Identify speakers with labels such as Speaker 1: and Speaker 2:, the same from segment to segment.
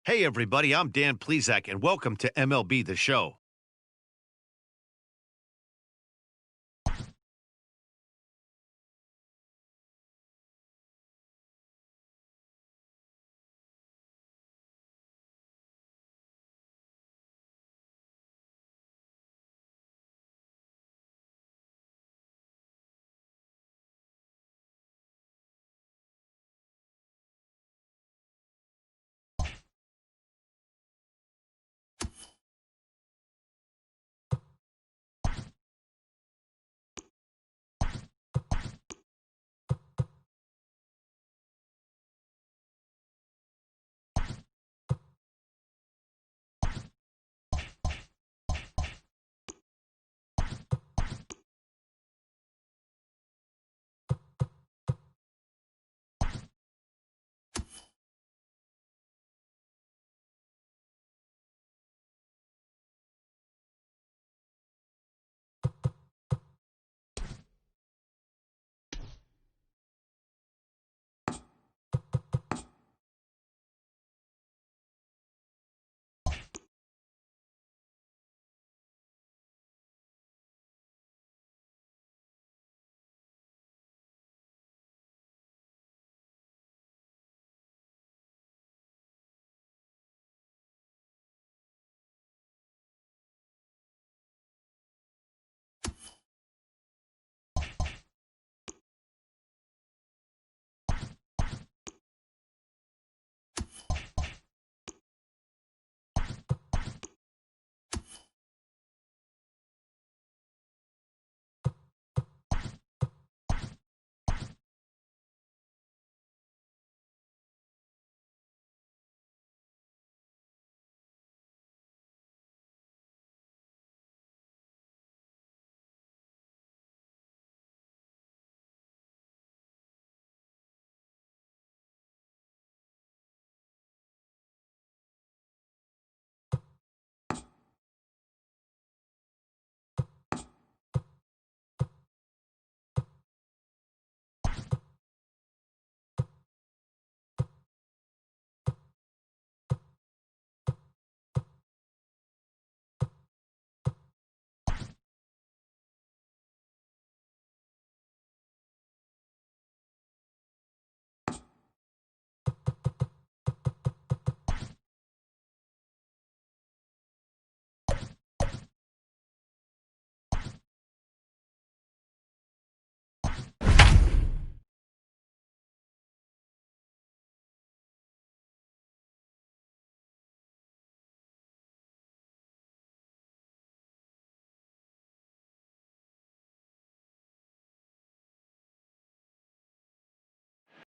Speaker 1: Hey, everybody, I'm Dan Plezak, and welcome to MLB The Show.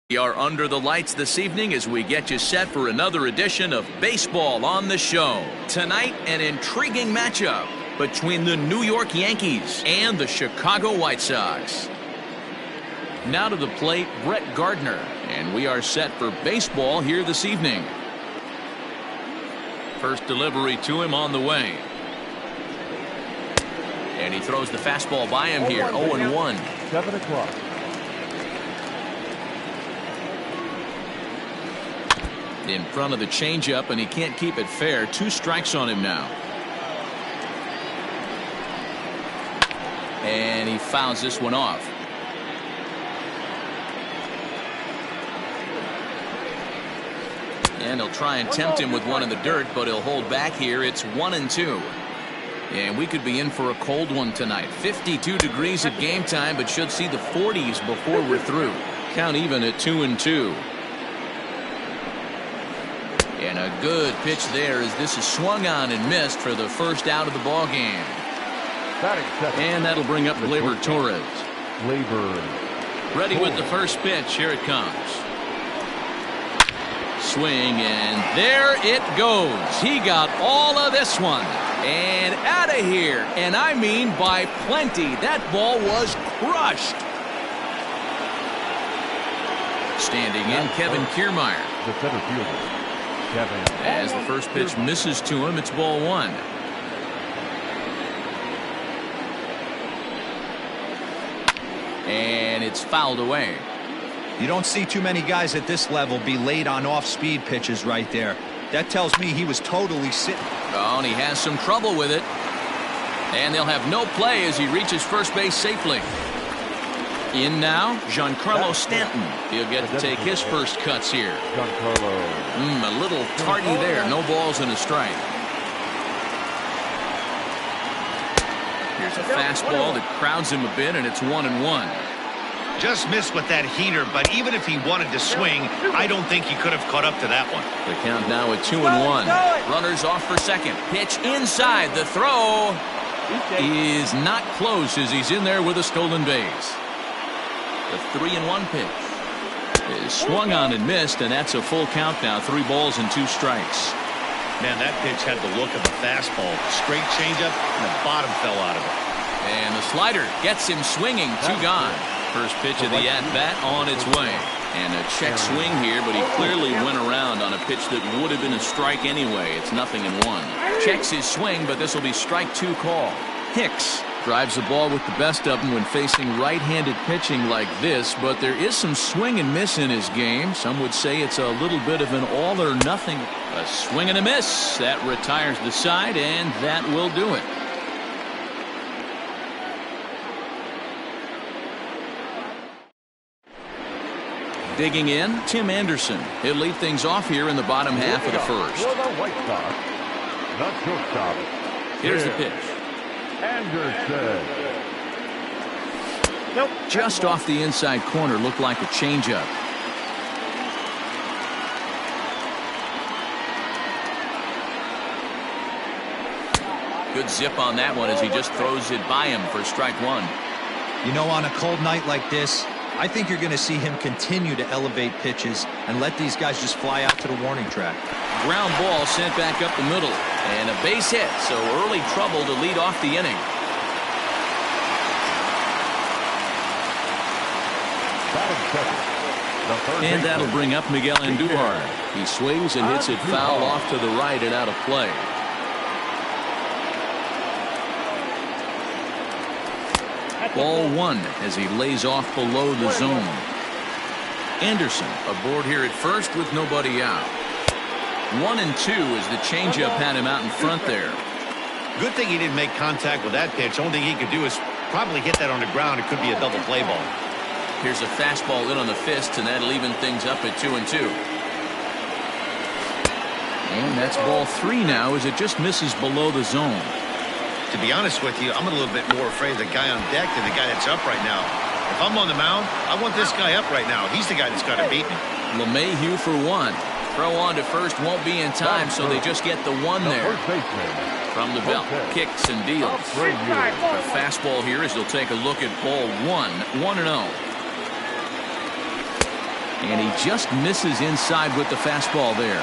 Speaker 2: We are under the lights this evening as we get you set for another edition of Baseball on the Show. Tonight, an intriguing matchup between the New York Yankees and the Chicago White Sox. Now to the plate, Brett Gardner, and we are set for baseball here this evening. First delivery to him on the way. And he throws the fastball by him here, 0-1.
Speaker 3: 7 o'clock.
Speaker 2: In front of the changeup, and he can't keep it fair. 2 strikes on him now. And he fouls this one off. And he'll try and tempt him with one in the dirt, but he'll hold back here. It's 1-2. And we could be in for a cold one tonight. 52 degrees at game time, but should see the 40s before we're through. Count even at 2-2. And a good pitch there as this is swung on and missed for the first out of the ball game. And that'll bring up Gleyber Torres. Ready with the first pitch. Here it comes. Swing, and there it goes. He got all of this one. And out of here. And I mean by plenty. That ball was crushed. Standing in, Kevin Kiermaier.
Speaker 3: The center fielder.
Speaker 2: As the first pitch misses to him, it's ball 1. And it's fouled away.
Speaker 4: You don't see too many guys at this level be late on off-speed pitches right there. That tells me he was totally sitting.
Speaker 2: Oh, and he has some trouble with it. And they'll have no play as he reaches first base safely. In now, Giancarlo Stanton. He'll get to take his first cuts here.
Speaker 3: Giancarlo.
Speaker 2: A little tardy there. No balls and a strike. Here's a fastball that crowds him a bit, and it's 1-1.
Speaker 1: Just missed with that heater, but even if he wanted to swing, I don't think he could have caught up to that one.
Speaker 2: The count now at 2-1. Runners off for second. Pitch inside. The throw is not close as he's in there with a stolen base. The 3-1 pitch is swung on and missed, and that's a full count now. 3 balls and 2 strikes.
Speaker 1: Man, that pitch had the look of a fastball. Straight changeup, and the bottom fell out of it.
Speaker 2: And the slider gets him swinging. 2 gone. First pitch of the at-bat on its way. And a check swing here, but he clearly went around on a pitch that would have been a strike anyway. It's 0-1. Checks his swing, but this will be strike 2 call. Hicks drives the ball with the best of them when facing right-handed pitching like this, but there is some swing and miss in his game. Some would say it's a little bit of an all or nothing. A swing and a miss. That retires the side, and that will do it. Digging in, Tim Anderson. He'll lead things off here in the bottom half of the first.
Speaker 3: For the White Sox, the shortstop.
Speaker 2: Here's the pitch.
Speaker 3: Anderson.
Speaker 2: Nope. Just off the inside corner, looked like a changeup. Good zip on that one as he just throws it by him for strike 1.
Speaker 4: You know, on a cold night like this, I think you're going to see him continue to elevate pitches and let these guys just fly out to the warning track.
Speaker 2: Ground ball sent back up the middle. And a base hit, so early trouble to lead off the inning. And that'll bring up Miguel Andujar. He swings and hits it foul off to the right and out of play. Ball 1 as he lays off below the zone. Anderson aboard here at first with nobody out. 1-2 as the changeup had him out in front there.
Speaker 1: Good thing he didn't make contact with that pitch. Only thing he could do is probably hit that on the ground. It could be a double play ball.
Speaker 2: Here's a fastball in on the fist, and that'll even things up at 2-2. And that's ball 3 now as it just misses below the zone.
Speaker 1: To be honest with you, I'm a little bit more afraid of the guy on deck than the guy that's up right now. If I'm on the mound, I want this guy up right now. He's the guy that's got to beat me.
Speaker 2: LeMahieu for 1. Throw on to first won't be in time, so they just get the 1 there. From the belt, kicks and deals. A fastball here as they'll take a look at ball 1, 1-0. And he just misses inside with the fastball there.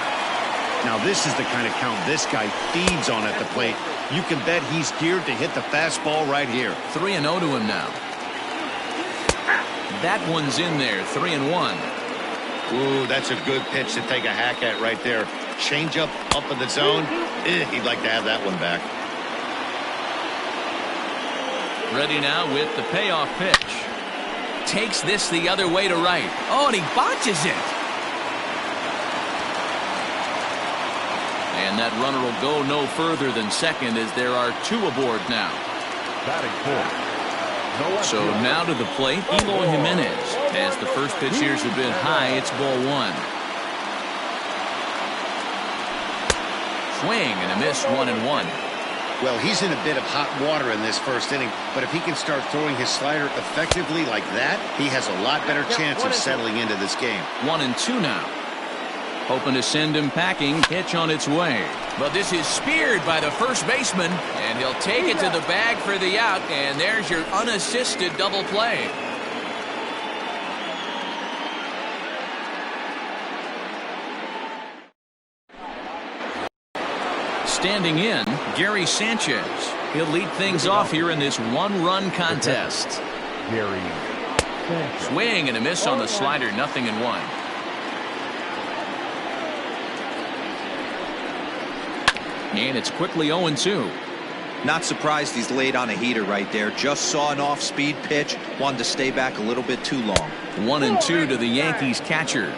Speaker 1: Now this is the kind of count this guy feeds on at the plate. You can bet he's geared to hit the fastball right here.
Speaker 2: 3-0 to him now. That one's in there, 3-1.
Speaker 1: Ooh, that's a good pitch to take a hack at right there. Change up in the zone. He'd like to have that one back.
Speaker 2: Ready now with the payoff pitch. Takes this the other way to right. Oh, and he botches it. And that runner will go no further than second as there are 2 aboard now. So now to the plate, Eloy Jimenez. As the first pitch here's a bit high, it's ball 1. Swing and a miss, 1-1.
Speaker 1: Well, he's in a bit of hot water in this first inning, but if he can start throwing his slider effectively like that, he has a lot better chance of settling into this game.
Speaker 2: 1-2 now. Hoping to send him packing. Pitch on its way. But this is speared by the first baseman, and he'll take it to the bag for the out, and there's your unassisted double play. Standing in, Gary Sanchez. He'll lead things off here in this 1-run contest.
Speaker 3: Gary Sanchez.
Speaker 2: Swing and a miss on the slider, 0-1. And it's quickly 0-2.
Speaker 4: Not surprised he's laid on a heater right there. Just saw an off-speed pitch. Wanted to stay back a little bit too long.
Speaker 2: 1-2 to the Yankees catcher.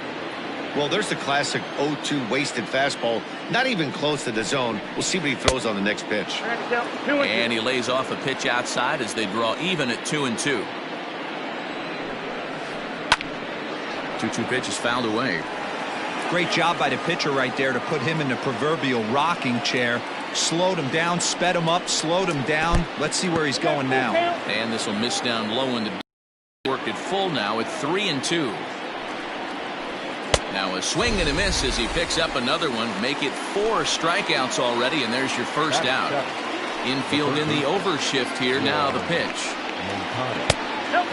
Speaker 1: Well, there's the classic 0-2 wasted fastball. Not even close to the zone. We'll see what he throws on the next pitch.
Speaker 2: And he lays off a pitch outside as they draw even at 2-2. 2-2 pitch is fouled away.
Speaker 4: Great job by the pitcher right there to put him in the proverbial rocking chair. Slowed him down, sped him up, slowed him down. Let's see where he's going now.
Speaker 2: And this will miss down low in the worked it full now at 3-2. Now a swing and a miss as he picks up another one. Make it 4 strikeouts already, and there's your first out. Infield in the overshift here. Now the pitch.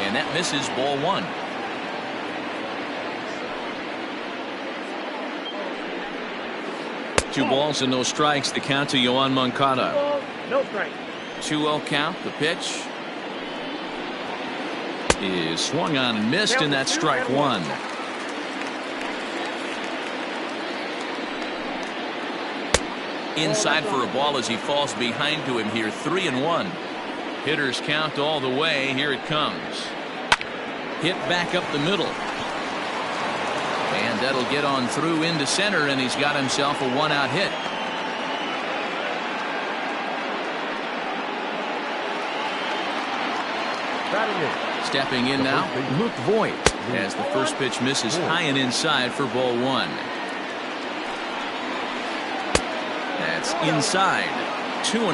Speaker 2: And that misses, ball 1. Two balls and no strikes. The count to Yoan Moncada.
Speaker 5: No strike.
Speaker 2: 2-0 count. The pitch is swung on and missed, and that's strike 1. Inside for a ball as he falls behind to him here. 3-1. Hitters count all the way. Here it comes. Hit back up the middle. And that'll get on through into center, and he's got himself a 1-out hit. Stepping in now, Luke Voigt, as the first pitch misses high and inside for ball 1. That's inside. 2-0.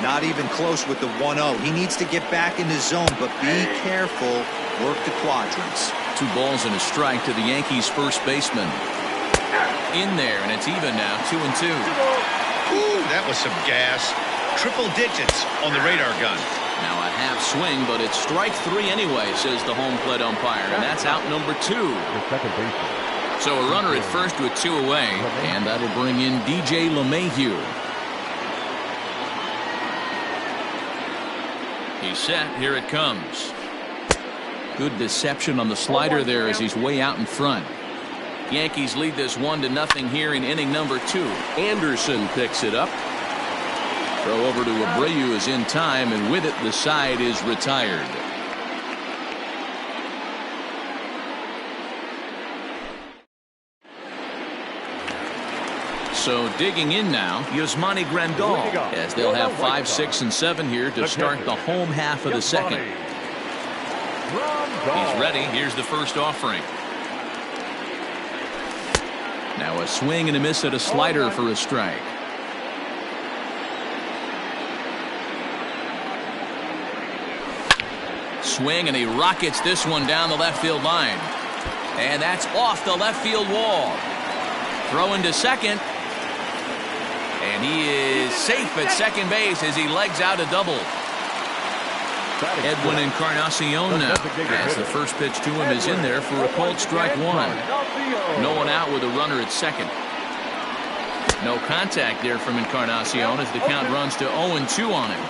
Speaker 4: Not even close with the 1-0. He needs to get back in the zone, but be careful. Work the quadrants.
Speaker 2: 2 balls and a strike to the Yankees' first baseman. In there, and it's even now, 2-2.
Speaker 1: Ooh, that was some gas. Triple digits on the radar gun.
Speaker 2: Now a half swing, but it's strike 3 anyway, says the home plate umpire, and that's out number 2. So a runner at first with 2 away, and that'll bring in DJ LeMahieu. He's set. Here it comes. Good deception on the slider there as he's way out in front. Yankees lead this 1-0 here in inning number 2. Anderson picks it up. Throw over to Abreu is in time, and with it the side is retired. So digging in now, Yasmani Grandal, as they'll have 5, 6, and 7 here to start the home half of the second. He's ready. Here's the first offering. Now a swing and a miss at a slider for a strike. Swing, and he rockets this one down the left field line. And that's off the left field wall. Throw into second. And he is safe at second base as he legs out a double. Edwin Encarnacion now, as the first pitch to him is in there for a called strike 1. No one out with a runner at second. No contact there from Encarnacion as the count runs to 0-2 on him.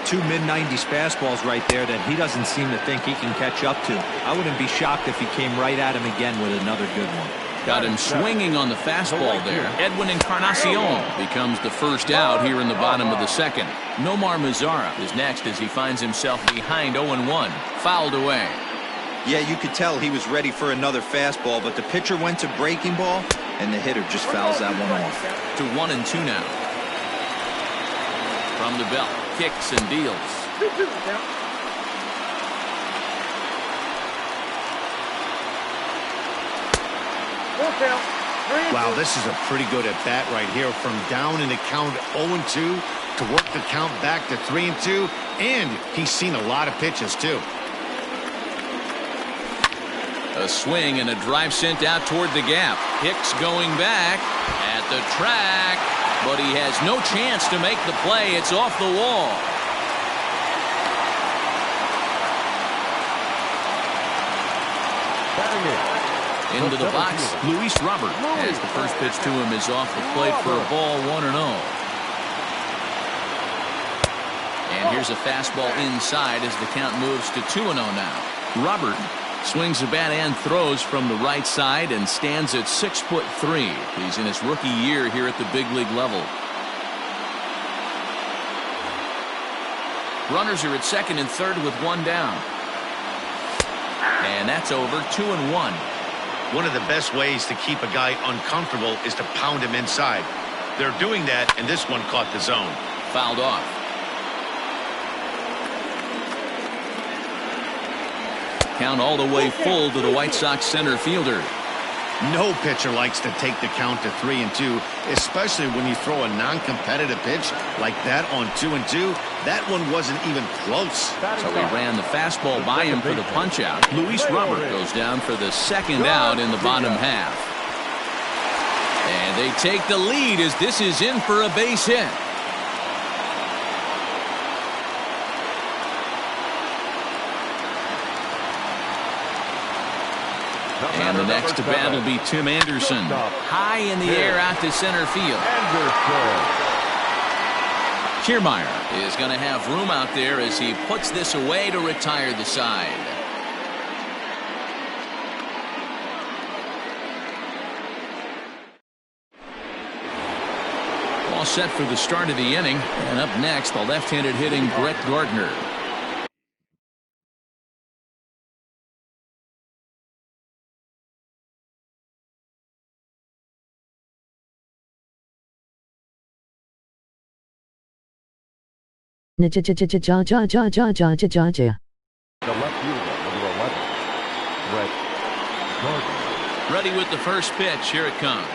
Speaker 4: 2 mid-90s fastballs right there that he doesn't seem to think he can catch up to. I wouldn't be shocked if he came right at him again with another good one.
Speaker 2: Got him swinging on the fastball there. Edwin Encarnacion becomes the first out here in the bottom of the second. Nomar Mazara is next as he finds himself behind 0-1. Fouled away.
Speaker 4: Yeah, you could tell he was ready for another fastball, but the pitcher went to breaking ball, and the hitter just fouls that one off.
Speaker 2: To 1-2 now. From the belt, kicks and deals.
Speaker 1: Wow, this is a pretty good at bat right here. From down in the count 0-2 to work the count back to 3-2, and he's seen a lot of pitches too.
Speaker 2: A swing and a drive sent out toward the gap. Hicks going back at the track, but he has no chance to make the play. It's off the wall. Into the box, Luis Robert, as the first pitch to him is off the plate for a ball, 1-0. And here's a fastball inside as the count moves to 2-0 now. Robert swings the bat and throws from the right side and stands at 6'3". He's in his rookie year here at the big league level. Runners are at second and third with 1 down. And that's over. 2-1.
Speaker 1: One of the best ways to keep a guy uncomfortable is to pound him inside. They're doing that, and this one caught the zone.
Speaker 2: Fouled off. Count all the way full to the White Sox center fielder.
Speaker 1: No pitcher likes to take the count to 3-2, especially when you throw a non-competitive pitch like that on 2-2. That one wasn't even close.
Speaker 2: So he ran the fastball by him for the punch-out. Luis Robert goes down for the second out in the bottom half. And they take the lead as this is in for a base hit. And the next to bat will be Tim Anderson. High in the air out to center field. Kiermaier is going to have room out there as he puts this away to retire the side. All set for the start of the inning. And up next, the left-handed hitting Brett Gardner.
Speaker 5: The left
Speaker 3: fielder, number 11, Brett Gardner.
Speaker 2: Ready with the first pitch. Here it comes.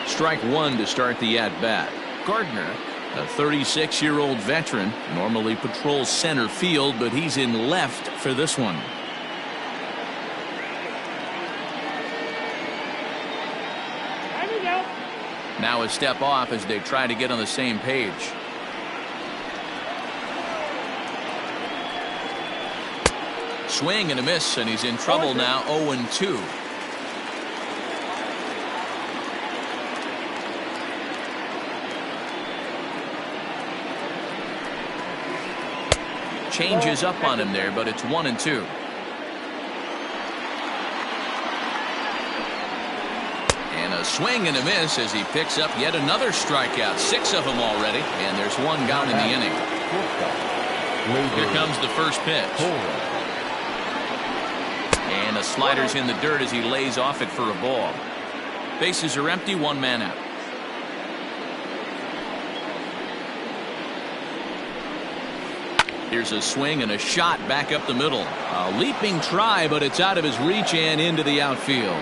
Speaker 2: Strike one to start the at-bat. Gardner, a 36-year-old veteran, normally patrols center field, but he's in left for this one. Now a step off as they try to get on the same page. Swing and a miss, and he's in trouble now. 0-2. Changes up on him there, but it's 1-2. A swing and a miss as he picks up yet another strikeout. 6 of them already, and there's one gone in the inning. Here comes the first pitch. And a slider's in the dirt as he lays off it for a ball. Bases are empty, one man out. Here's a swing and a shot back up the middle. A leaping try, but it's out of his reach and into the outfield.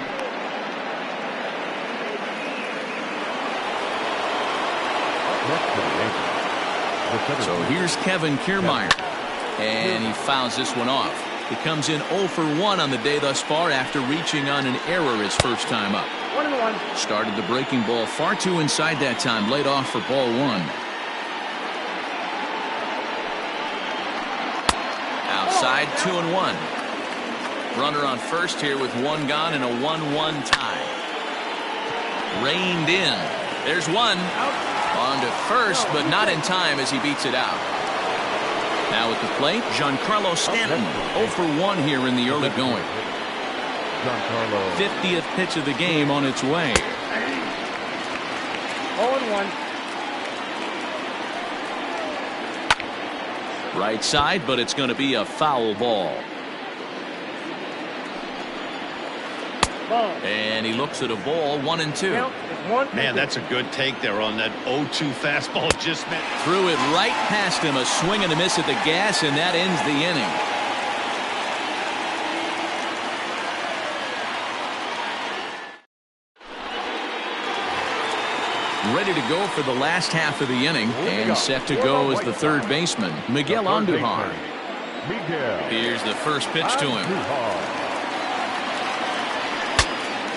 Speaker 2: So here's Kevin Kiermaier, and he fouls this one off. He comes in 0 for 1 on the day thus far after reaching on an error his first time up.
Speaker 6: 1-1.
Speaker 2: Started the breaking ball far too inside that time, laid off for ball 1. Outside, 2-1. Runner on first here with one gone and a 1-1 tie. Reined in. There's one. On to first, but not in time as he beats it out. Now at the plate, Giancarlo Stanton. 0 for 1 here in the early going. 50th pitch of the game on its way.
Speaker 6: 0-1.
Speaker 2: Right side, but it's going to be a foul ball. And he looks at a ball, 1-2.
Speaker 1: Man, that's a good take there on that 0-2 fastball. Just meant
Speaker 2: threw it right past him. A swing and a miss at the gas, and that ends the inning. Ready to go for the last half of the inning, and set to go as the third baseman, Miguel Andujar. Here's the first pitch to him.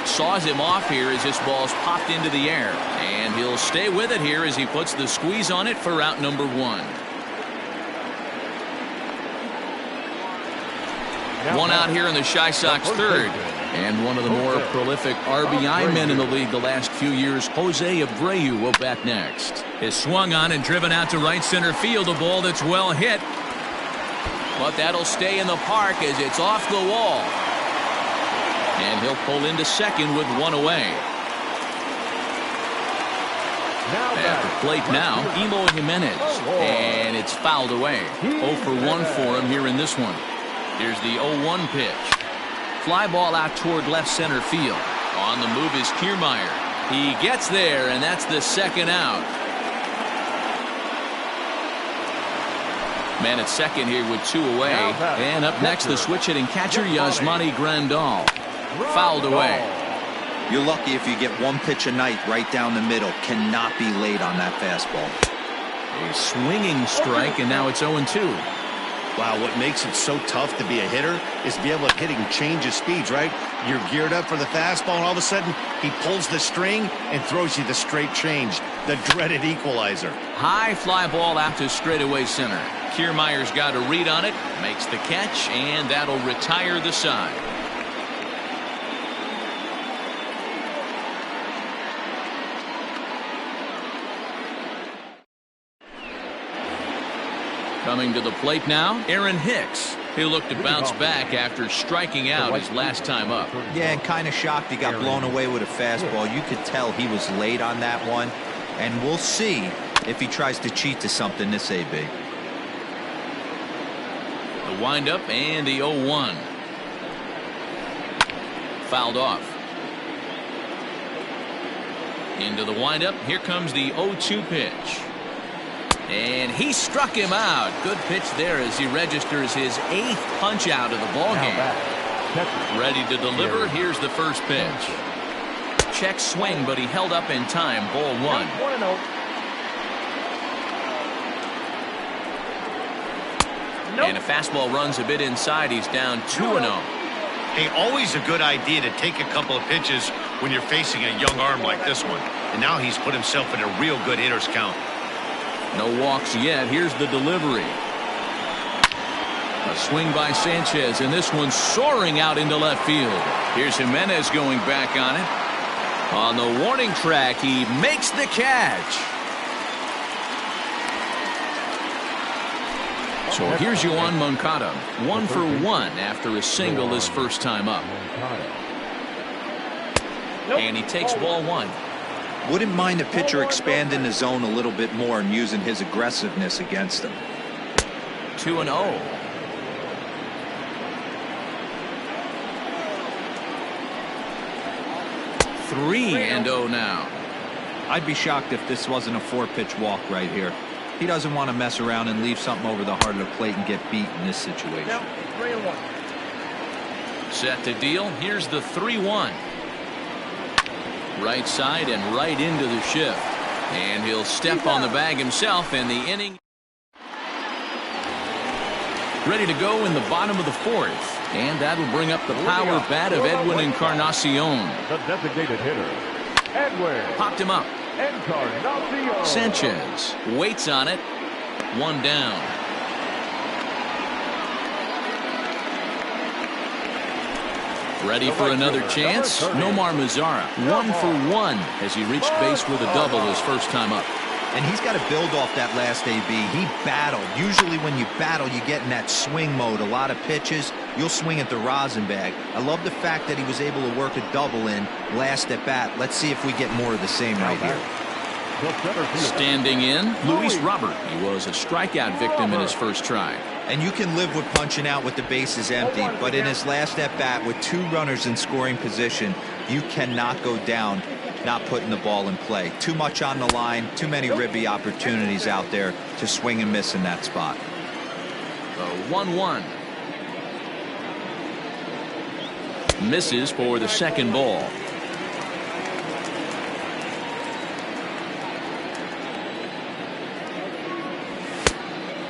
Speaker 2: Saws him off here as this ball's popped into the air, and he'll stay with it here as he puts the squeeze on it for out number 1. One out here in the Chi Sox third, and one of the more prolific RBI men in the league the last few years, Jose Abreu, will bat next. Is swung on and driven out to right center field, a ball that's well hit, but that'll stay in the park as it's off the wall. And he'll pull into second with one away. At the plate now, Eloy Jimenez. And it's fouled away. 0 for 1 for him here in this one. Here's the 0-1 pitch. fly ball out toward left center field. On the move is Kiermaier. He gets there, and that's the second out. Man at second here with 2 away. And up next, the switch-hitting catcher, Yasmani Grandal. Fouled away.
Speaker 4: You're lucky if you get 1 pitch a night right down the middle. Cannot be late on that fastball.
Speaker 2: A swinging strike, and now it's 0-2.
Speaker 1: Wow, what makes it so tough to be a hitter is to be able to hitting change of speeds, right? You're geared up for the fastball, and all of a sudden, he pulls the string and throws you the straight change, the dreaded equalizer.
Speaker 2: High fly ball out to straightaway center. Kiermaier's got a read on it, makes the catch, and that'll retire the side. Coming to the plate now, Aaron Hicks. He'll look to bounce back after striking out his last time up.
Speaker 4: Yeah, and kind of shocked he got blown away with a fastball. You could tell he was late on that one. And we'll see if he tries to cheat to something this AB.
Speaker 2: The windup and the 0-1. Fouled off. Into the windup. Here comes the 0-2 pitch. And he struck him out. Good pitch there as he registers his 8th punch out of the ballgame. Ready to deliver. Here's the first pitch. Check swing, but he held up in time. Ball 1. And a fastball runs a bit inside. He's down 2-0.
Speaker 1: Hey, always a good idea to take a couple of pitches when you're facing a young arm like this one. And now he's put himself in a real good hitter's count.
Speaker 2: No walks yet. Here's the delivery. A swing by Sanchez, and this one's soaring out into left field. Here's Jimenez going back on it. On the warning track, he makes the catch. So here's Yoán Moncada, 1 for 1 after a single his first time up. And he takes ball 1.
Speaker 4: Wouldn't mind the pitcher expanding the zone a little bit more and using his aggressiveness against him.
Speaker 2: 2-0. 3-0 now.
Speaker 4: I'd be shocked if this wasn't a 4-pitch walk right here. He doesn't want to mess around and leave something over the heart of the plate and get beat in this situation.
Speaker 2: 3-1. Set to deal. Here's the 3-1. Right side and right into the shift. And he'll step on the bag himself, and the inning ready to go in the bottom of the 4th. And that'll bring up the power bat of Edwin Encarnacion.
Speaker 3: The designated hitter, Edwin.
Speaker 2: Popped him up.
Speaker 3: Encarnacion.
Speaker 2: Sanchez waits on it. 1 down. Ready for another chance. Nomar Mazara, 1 for 1 as he reached base with a double his first time up.
Speaker 4: And he's got to build off that last AB. He battled. Usually when you battle, you get in that swing mode. A lot of pitches, you'll swing at the rosin bag. I love the fact that he was able to work a double in last at bat. Let's see if we get more of the same right here.
Speaker 2: Standing in, Luis Robert. He was a strikeout victim in his first try.
Speaker 4: And you can live with punching out with the bases empty, but in his last at bat with 2 runners in scoring position, you cannot go down not putting the ball in play. Too much on the line, too many ribby opportunities out there to swing and miss in that spot.
Speaker 2: The 1-1. Misses for the second ball.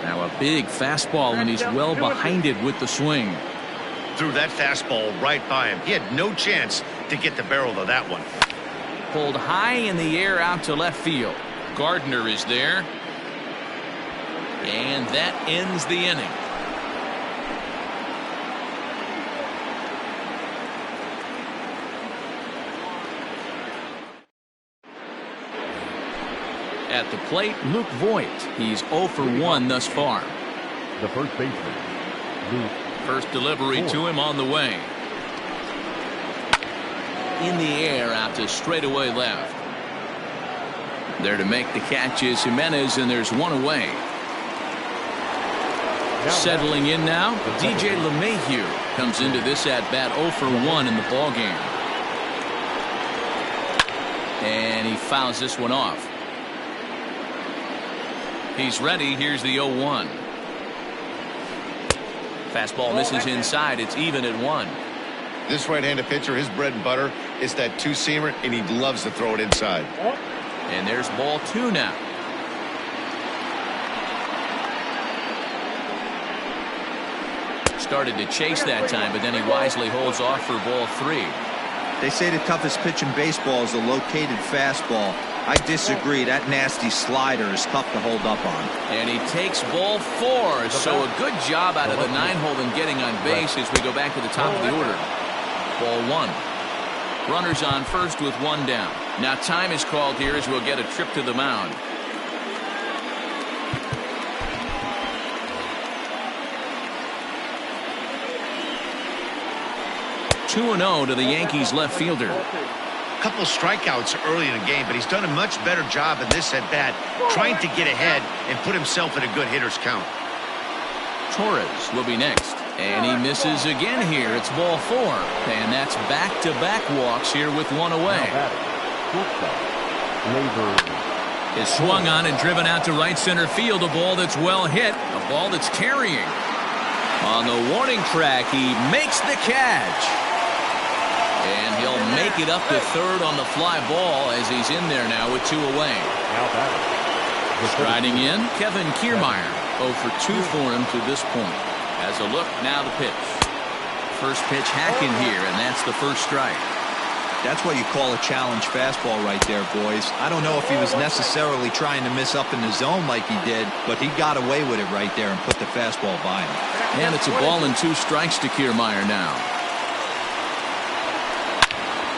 Speaker 2: Now a big fastball, and he's well behind it with the swing.
Speaker 1: Threw that fastball right by him. He had no chance to get the barrel of that one.
Speaker 2: Pulled high in the air out to left field. Gardner is there. And that ends the inning. At the plate, Luke Voigt. He's 0 for 1 thus far.
Speaker 3: The first baseman, Luke.
Speaker 2: First delivery to him on the way. In the air out to straightaway left. There to make the catch is Jimenez, and there's 1 away. Settling in now, DJ LeMahieu comes into this at-bat 0 for 1 in the ballgame. And he fouls this one off. He's ready. Here's the 0-1. Fastball misses inside. It's even at 1.
Speaker 1: This right-handed pitcher, his bread and butter is that two-seamer, and he loves to throw it inside.
Speaker 2: And there's ball 2 now. Started to chase that time, but then he wisely holds off for ball 3.
Speaker 4: They say the toughest pitch in baseball is a located fastball. I disagree. That nasty slider is tough to hold up on.
Speaker 2: And he takes ball 4. So a good job out of the 9-hole in getting on base as we go back to the top of the order. Ball 1. Runners on first with 1 down. Now time is called here as we'll get a trip to the mound. 2-0 to the Yankees left fielder.
Speaker 1: A couple strikeouts early in the game, but he's done a much better job in this at-bat, trying to get ahead and put himself in a good hitter's count.
Speaker 2: Torres will be next, and he misses again here. It's ball 4, and that's back-to-back walks here with 1 away. Is swung on and driven out to right center field. A ball that's well hit, a ball that's carrying. On the warning track, he makes the catch. And he'll make it up to third on the fly ball as he's in there now with 2 away. Striding in, Kevin Kiermaier. 0 for 2 for him to this point. As a look, now the pitch. First pitch hacking here, and that's the first strike.
Speaker 4: That's what you call a challenge fastball right there, boys. I don't know if he was necessarily trying to miss up in the zone like he did, but he got away with it right there and put the fastball by him.
Speaker 2: And it's a ball and 2 strikes to Kiermaier now.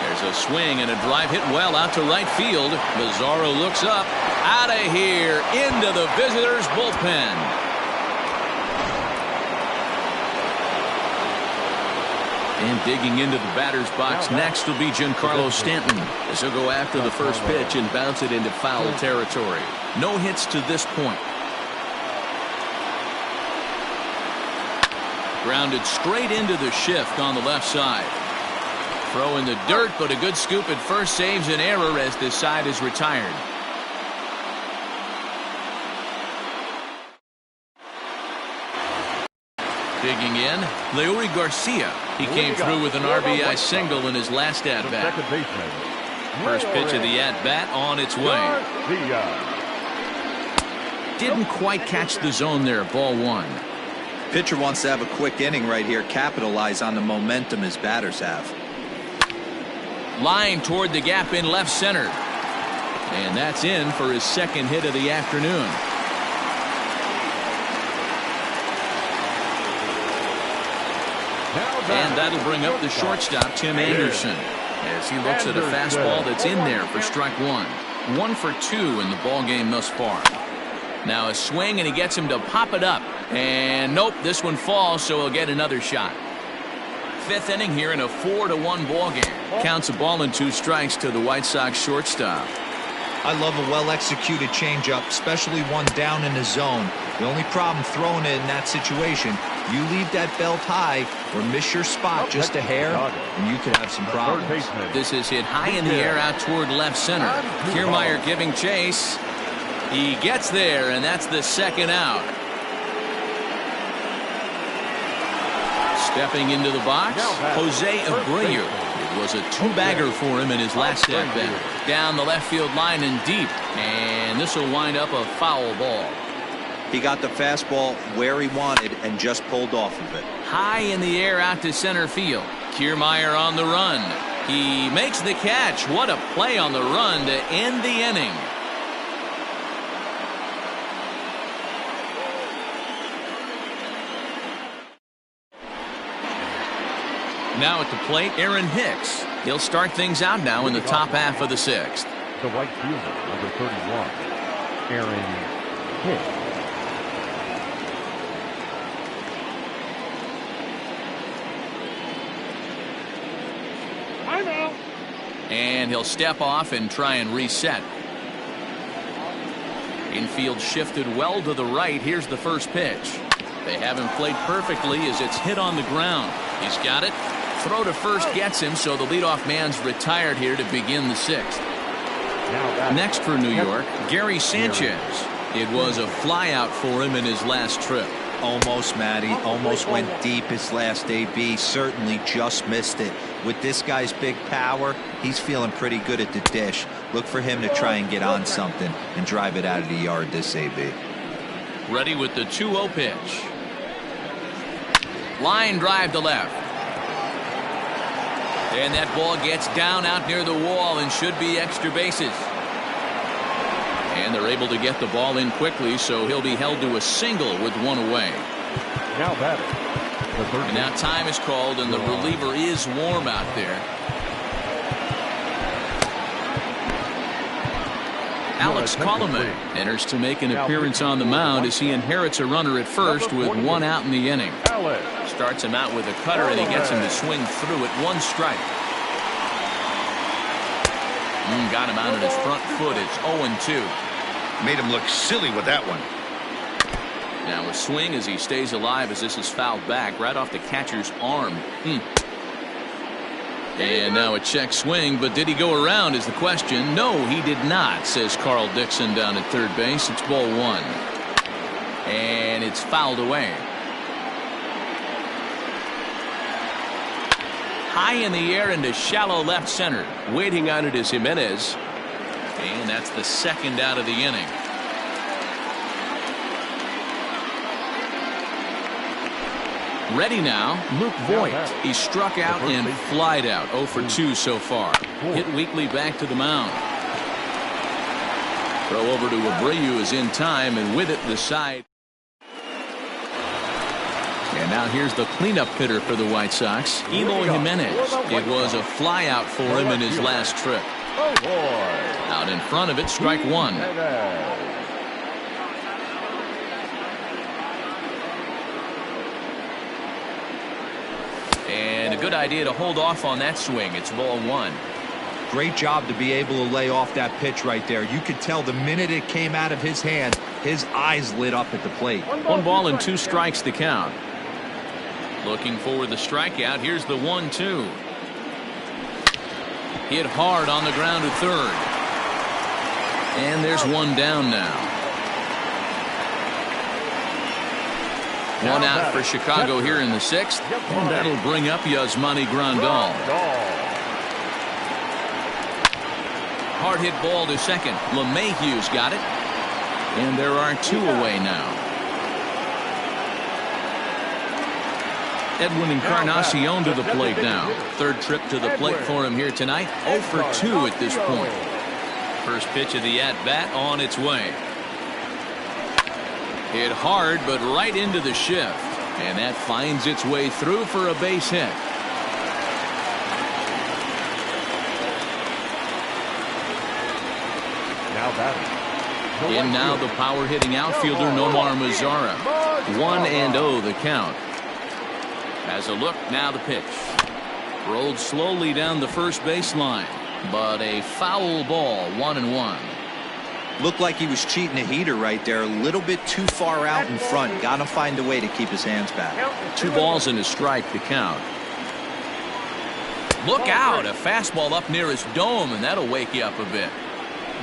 Speaker 2: There's a swing and a drive hit well out to right field. Bizarro looks up, out of here, into the visitors' bullpen. And digging into the batter's box next will be Giancarlo Stanton, as he'll go after the first pitch and bounce it into foul territory. No hits to this point. Grounded straight into the shift on the left side. Throw in the dirt, but a good scoop at first saves an error as this side is retired. Digging in, Leury Garcia. He came through with an RBI single in his last at-bat. First pitch of the at-bat on its way. Didn't quite catch the zone there, ball 1.
Speaker 4: Pitcher wants to have a quick inning right here, capitalize on the momentum his batters have.
Speaker 2: Line toward the gap in left center. And that's in for his second hit of the afternoon. And that'll bring up the shortstop, Tim Anderson, as he looks at a fastball that's in there for strike 1. 1 for 2 in the ball game thus far. Now a swing, and he gets him to pop it up. And nope, this one falls, so he'll get another shot. 5th inning here in a 4-1 ball game. Counts a ball and 2 strikes to the White Sox shortstop.
Speaker 4: I love a well-executed changeup, especially one down in the zone. The only problem throwing it in that situation, you leave that belt high or miss your spot just a hair, and you could have some problems.
Speaker 2: This is hit high in the air out toward left center. Kiermaier giving chase. He gets there, and that's the second out. Stepping into the box, Jose Abreu. It was a 2-bagger for him in his last at-bat. Down the left field line and deep, and this will wind up a foul ball.
Speaker 4: He got the fastball where he wanted and just pulled off of it.
Speaker 2: High in the air out to center field. Kiermaier on the run. He makes the catch. What a play on the run to end the inning. Now at the plate, Aaron Hicks. He'll start things out now in the top half of the 6th.
Speaker 3: The right fielder, number 31, Aaron Hicks.
Speaker 2: And he'll step off and try and reset. Infield shifted well to the right. Here's the first pitch. They haven't played perfectly as it's hit on the ground. He's got it. Throw to first gets him, so the leadoff man's retired here to begin the sixth. Next for New York, Gary Sanchez. It was a flyout for him in his last trip.
Speaker 4: Almost, Matty. Almost went deep his last AB. Certainly just missed it. With this guy's big power, he's feeling pretty good at the dish. Look for him to try and get on something and drive it out of the yard this AB.
Speaker 2: Ready with the 2-0 pitch. Line drive to left. And that ball gets down out near the wall and should be extra bases. And they're able to get the ball in quickly, so he'll be held to a single with one away.
Speaker 3: Now batting.
Speaker 2: And now time is called, and the reliever is warm out there. Alex Coleman enters to make an appearance on the mound as he inherits a runner at first with one out in the inning. Starts him out with a cutter, and he gets him to swing through it. One strike. Got him out on his front foot. It's 0-2.
Speaker 1: Made him look silly with that one.
Speaker 2: Now a swing as he stays alive as this is fouled back right off the catcher's arm. And now a check swing, but did he go around is the question. No, he did not, says Carl Dixon down at third base. It's ball one. And it's fouled away. High in the air into shallow left center. Waiting on it is Jimenez. And that's the second out of the inning. Ready now, Luke Voigt. He struck out and flied out. 0 for 2 so far. Hit weakly back to the mound. Throw over to Abreu is in time, and with it the side. And now here's the cleanup hitter for the White Sox, Eloy Jimenez. It was a flyout for him in his last trip. Out in front of it, strike one. And a good idea to hold off on that swing. It's ball one.
Speaker 4: Great job to be able to lay off that pitch right there. You could tell the minute it came out of his hand, his eyes lit up at the plate.
Speaker 2: 1 ball and 2 strikes to count. Looking for the strikeout. Here's the 1-2. Hit hard on the ground to third. And there's one down now. One out for Chicago here in the sixth. And that'll bring up Yasmani Grandal. Hard hit ball to second. LeMahieu's got it. And there are 2 away now. Edwin Encarnacion to the plate now. Third trip to the plate for him here tonight. 0 for 2 at this point. First pitch of the at-bat on its way. Hit hard, but right into the shift. And that finds its way through for a base hit.
Speaker 3: Now batting.
Speaker 2: In now the power-hitting outfielder Nomar Mazara. 1-0 the count. As a look, now the pitch. Rolled slowly down the first baseline. But a foul ball, 1-1.
Speaker 4: Looked like he was cheating a heater right there. A little bit too far out in front. Got to find a way to keep his hands back.
Speaker 2: 2 balls and a strike to count. Look out. A fastball up near his dome, and that'll wake you up a bit.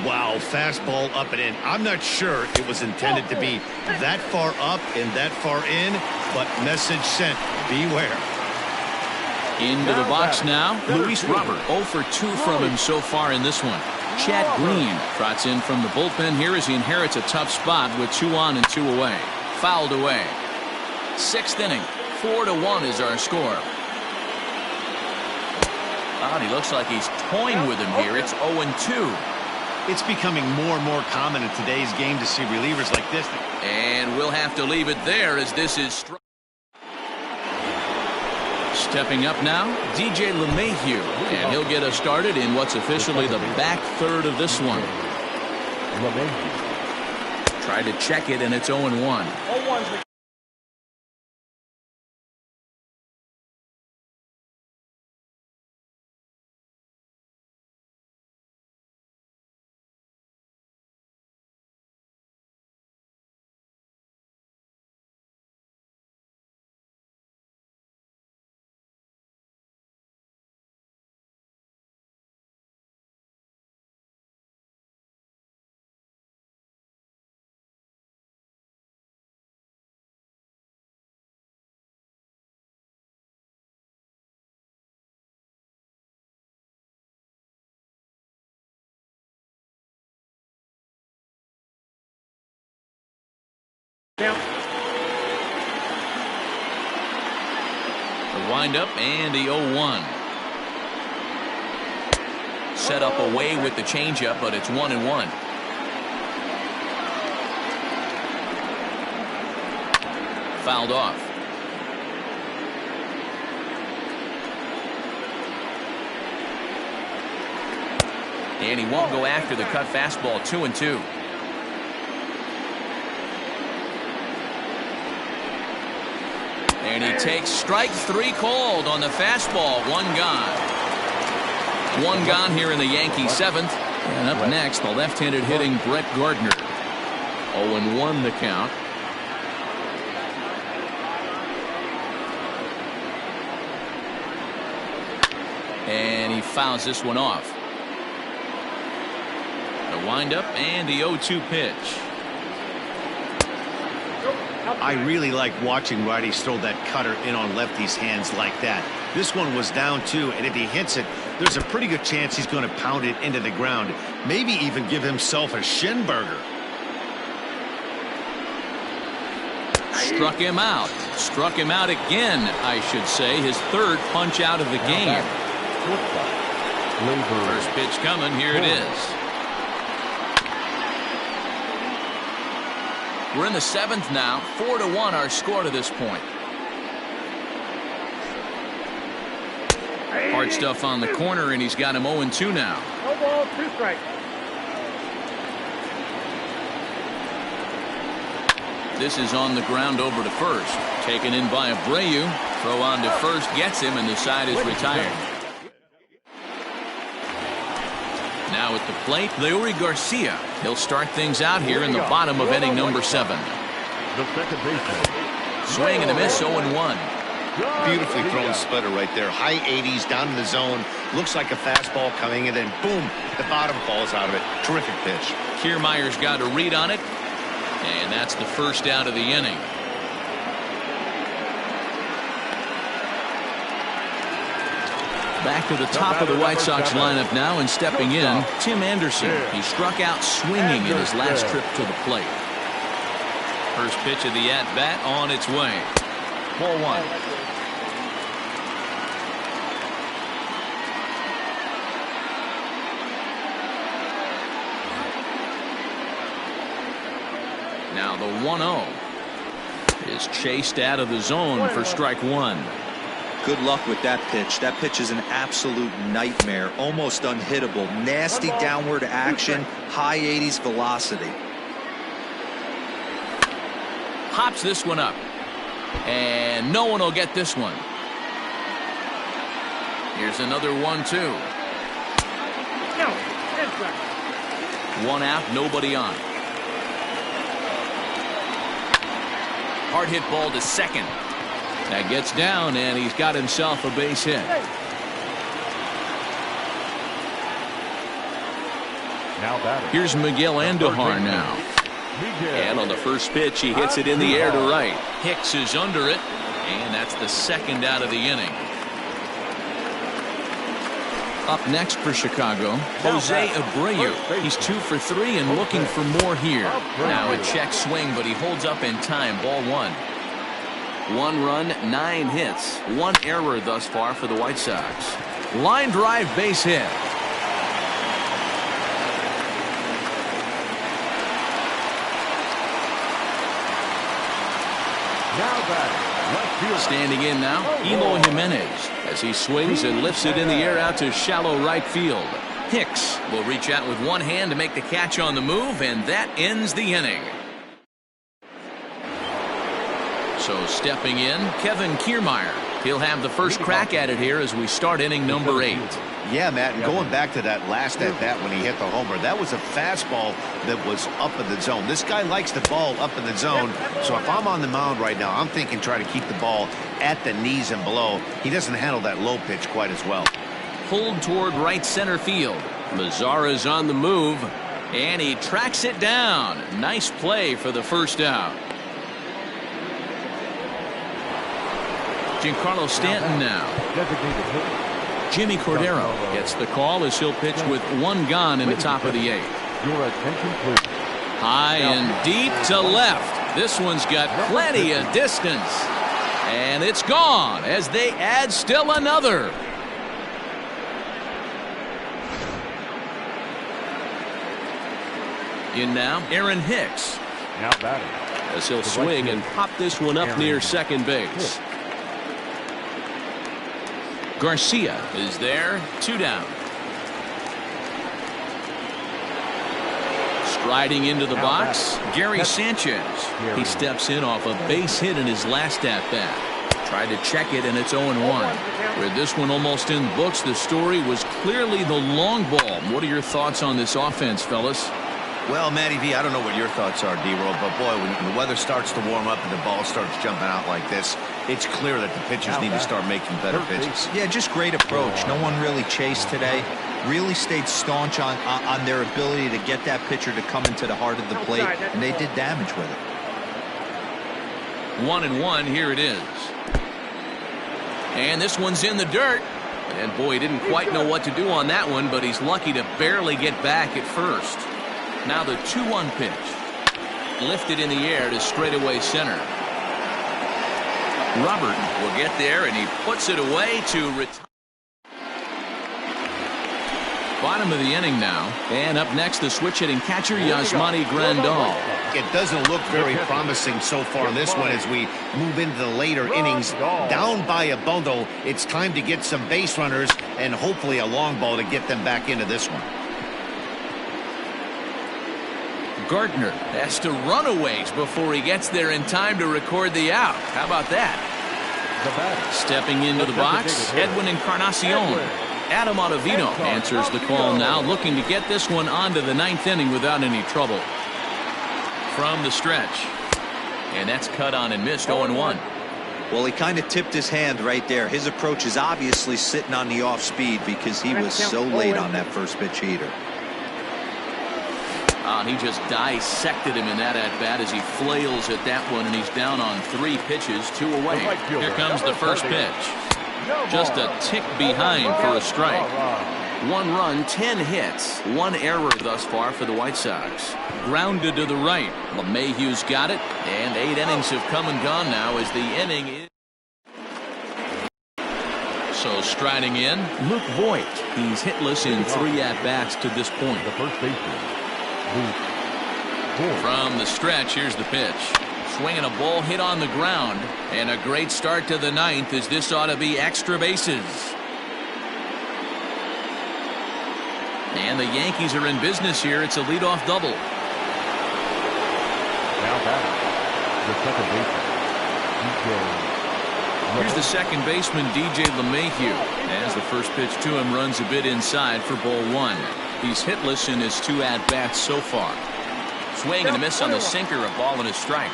Speaker 1: Wow, fastball up and in. I'm not sure it was intended to be that far up and that far in, but message sent. Beware.
Speaker 2: Into the box now, Luis Robert. 0 for 2 from him so far in this one. Chad Green trots in from the bullpen here as he inherits a tough spot with 2 on and 2 away. Fouled away. 6th inning. 4-1 is our score. Oh, he looks like he's toying with him here. It's 0-2.
Speaker 1: It's becoming more and more common in today's game to see relievers like this.
Speaker 2: And we'll have to leave it there as this is. Stepping up now, DJ LeMahieu, and he'll get us started in what's officially the back third of this one. Tried to check it, and it's 0-1. The windup and the 0-1. Set up away with the changeup, but it's 1-1. Fouled off. And he won't go after the cut fastball. 2-2. And he takes strike 3 called on the fastball. 1 gone. 1 gone here in the Yankees 7th. And up next, the left-handed hitting Brett Gardner. 0-1 the count. And he fouls this one off. The windup and the 0-2 pitch.
Speaker 1: I really like watching righties throw that cutter in on lefties' hands like that. This one was down 2, and if he hits it, there's a pretty good chance he's going to pound it into the ground. Maybe even give himself a shin burger.
Speaker 2: Struck him out. Struck him out again, I should say. His 3rd punch out of the game. First pitch coming. Here it is. We're in the 7th now. 4-1 our score to this point. Hard stuff on the corner, and he's got him 0-2 now.
Speaker 6: No ball, 2 strikes.
Speaker 2: This is on the ground over to first. Taken in by Abreu. Throw on to first gets him, and the side is retired. Now at the plate, Leury Garcia. He'll start things out here in the bottom of inning number 7.
Speaker 3: The second baseman.
Speaker 2: Swing and a miss, 0-1.
Speaker 1: Beautifully thrown splitter right there. High 80s down in the zone. Looks like a fastball coming, and then boom, the bottom falls out of it. Terrific pitch.
Speaker 2: Kiermaier's got a read on it, and that's the first out of the inning. Back to the top of the White Sox lineup now, and stepping in, Tim Anderson. He struck out swinging in his last trip to the plate. First pitch of the at-bat on its way. 4-1. Now the 1-0 is chased out of the zone for strike 1.
Speaker 4: Good luck with that pitch. That pitch is an absolute nightmare. Almost unhittable. Nasty downward action. High 80s velocity.
Speaker 2: Hops this one up. And no one will get this one. Here's another 1-2.
Speaker 6: No, 10 strikes.
Speaker 2: 1 out, nobody on. Hard hit ball to second. That gets down, and he's got himself a base hit.
Speaker 3: Now batting.
Speaker 2: Here's Miguel Andujar now. And on the first pitch, he hits it in the air to right. Hicks is under it, and that's the second out of the inning. Up next for Chicago, Jose Abreu. He's 2 for 3 and looking for more here. Now a check swing, but he holds up in time. Ball 1. 1 run, 9 hits. 1 error thus far for the White Sox. Line drive base hit. Standing in now, Eloy Jimenez as he swings and lifts it in the air out to shallow right field. Hicks will reach out with one hand to make the catch on the move, and that ends the inning. So stepping in, Kevin Kiermaier. He'll have the first crack at it here as we start inning number 8.
Speaker 1: Yeah, Matt, and going back to that last at-bat when he hit the homer, that was a fastball that was up in the zone. This guy likes the ball up in the zone, so if I'm on the mound right now, I'm thinking try to keep the ball at the knees and below. He doesn't handle that low pitch quite as well.
Speaker 2: Pulled toward right center field. Mazara's on the move, and he tracks it down. Nice play for the first out. Giancarlo Stanton now. Jimmy Cordero gets the call as he'll pitch with 1 gone in the top of the 8th.
Speaker 3: Your attention, please.
Speaker 2: High and deep to left. This one's got plenty of distance. And it's gone as they add still another. In now, Aaron Hicks.
Speaker 3: Now batting.
Speaker 7: As he'll swing and pop this one up near second base.
Speaker 2: Garcia is there. 2 down. Striding into the box, Gary Sanchez. He steps in off a base hit in his last at-bat. Tried to check it, and it's 0-1. With this one almost in the books, the story was clearly the long ball. What are your thoughts on this offense, fellas?
Speaker 1: Well, Matty V, I don't know what your thoughts are, D-Roll, but boy, when the weather starts to warm up and the ball starts jumping out like this, it's clear that the pitchers need to start making better pitches.
Speaker 4: Yeah, just great approach. No one really chased today. Really stayed staunch on their ability to get that pitcher to come into the heart of the plate, and they did damage with it.
Speaker 2: 1-1, here it is. And this one's in the dirt. And boy, he didn't quite know what to do on that one, but he's lucky to barely get back at first. Now the 2-1 pitch. Lifted in the air to straightaway center. Robert will get there, and he puts it away to retire. Bottom of the inning now. And up next, the switch-hitting catcher, Yasmani Grandal.
Speaker 1: It doesn't look very promising so far in this one as we move into the later innings. Down by a bundle, it's time to get some base runners and hopefully a long ball to get them back into this one.
Speaker 2: Gardner has to run a ways before he gets there in time to record the out. How about that? Stepping into the box, Edwin Encarnacion. Adam Ottavino answers the call now, looking to get this one onto the 9th inning without any trouble. From the stretch. And that's cut on and missed. 0-1.
Speaker 4: Well, he kind of tipped his hand right there. His approach is obviously sitting on the off speed because he was so late on that first pitch heater.
Speaker 2: He just dissected him in that at-bat as he flails at that one, and he's down on 3 pitches, 2 away. Here comes the first pitch. Just a tick behind for a strike. 1 run, 10 hits, 1 error thus far for the White Sox. Grounded to the right. LeMahieu's got it, and 8 innings have come and gone now as the inning is. So striding in, Luke Voigt. He's hitless in 3 at-bats to this point.
Speaker 3: The first baseman, Luke Voigt.
Speaker 2: From the stretch, here's the pitch. Swinging a ball hit on the ground, and a great start to the 9th as this ought to be extra bases. And the Yankees are in business here. It's a leadoff double.
Speaker 3: Now batting, the second baseman, DJ.
Speaker 2: Here's the second baseman, DJ LeMahieu, as the first pitch to him runs a bit inside for ball 1. He's hitless in his 2 at-bats so far. Swing and a miss on the sinker, a ball and a strike.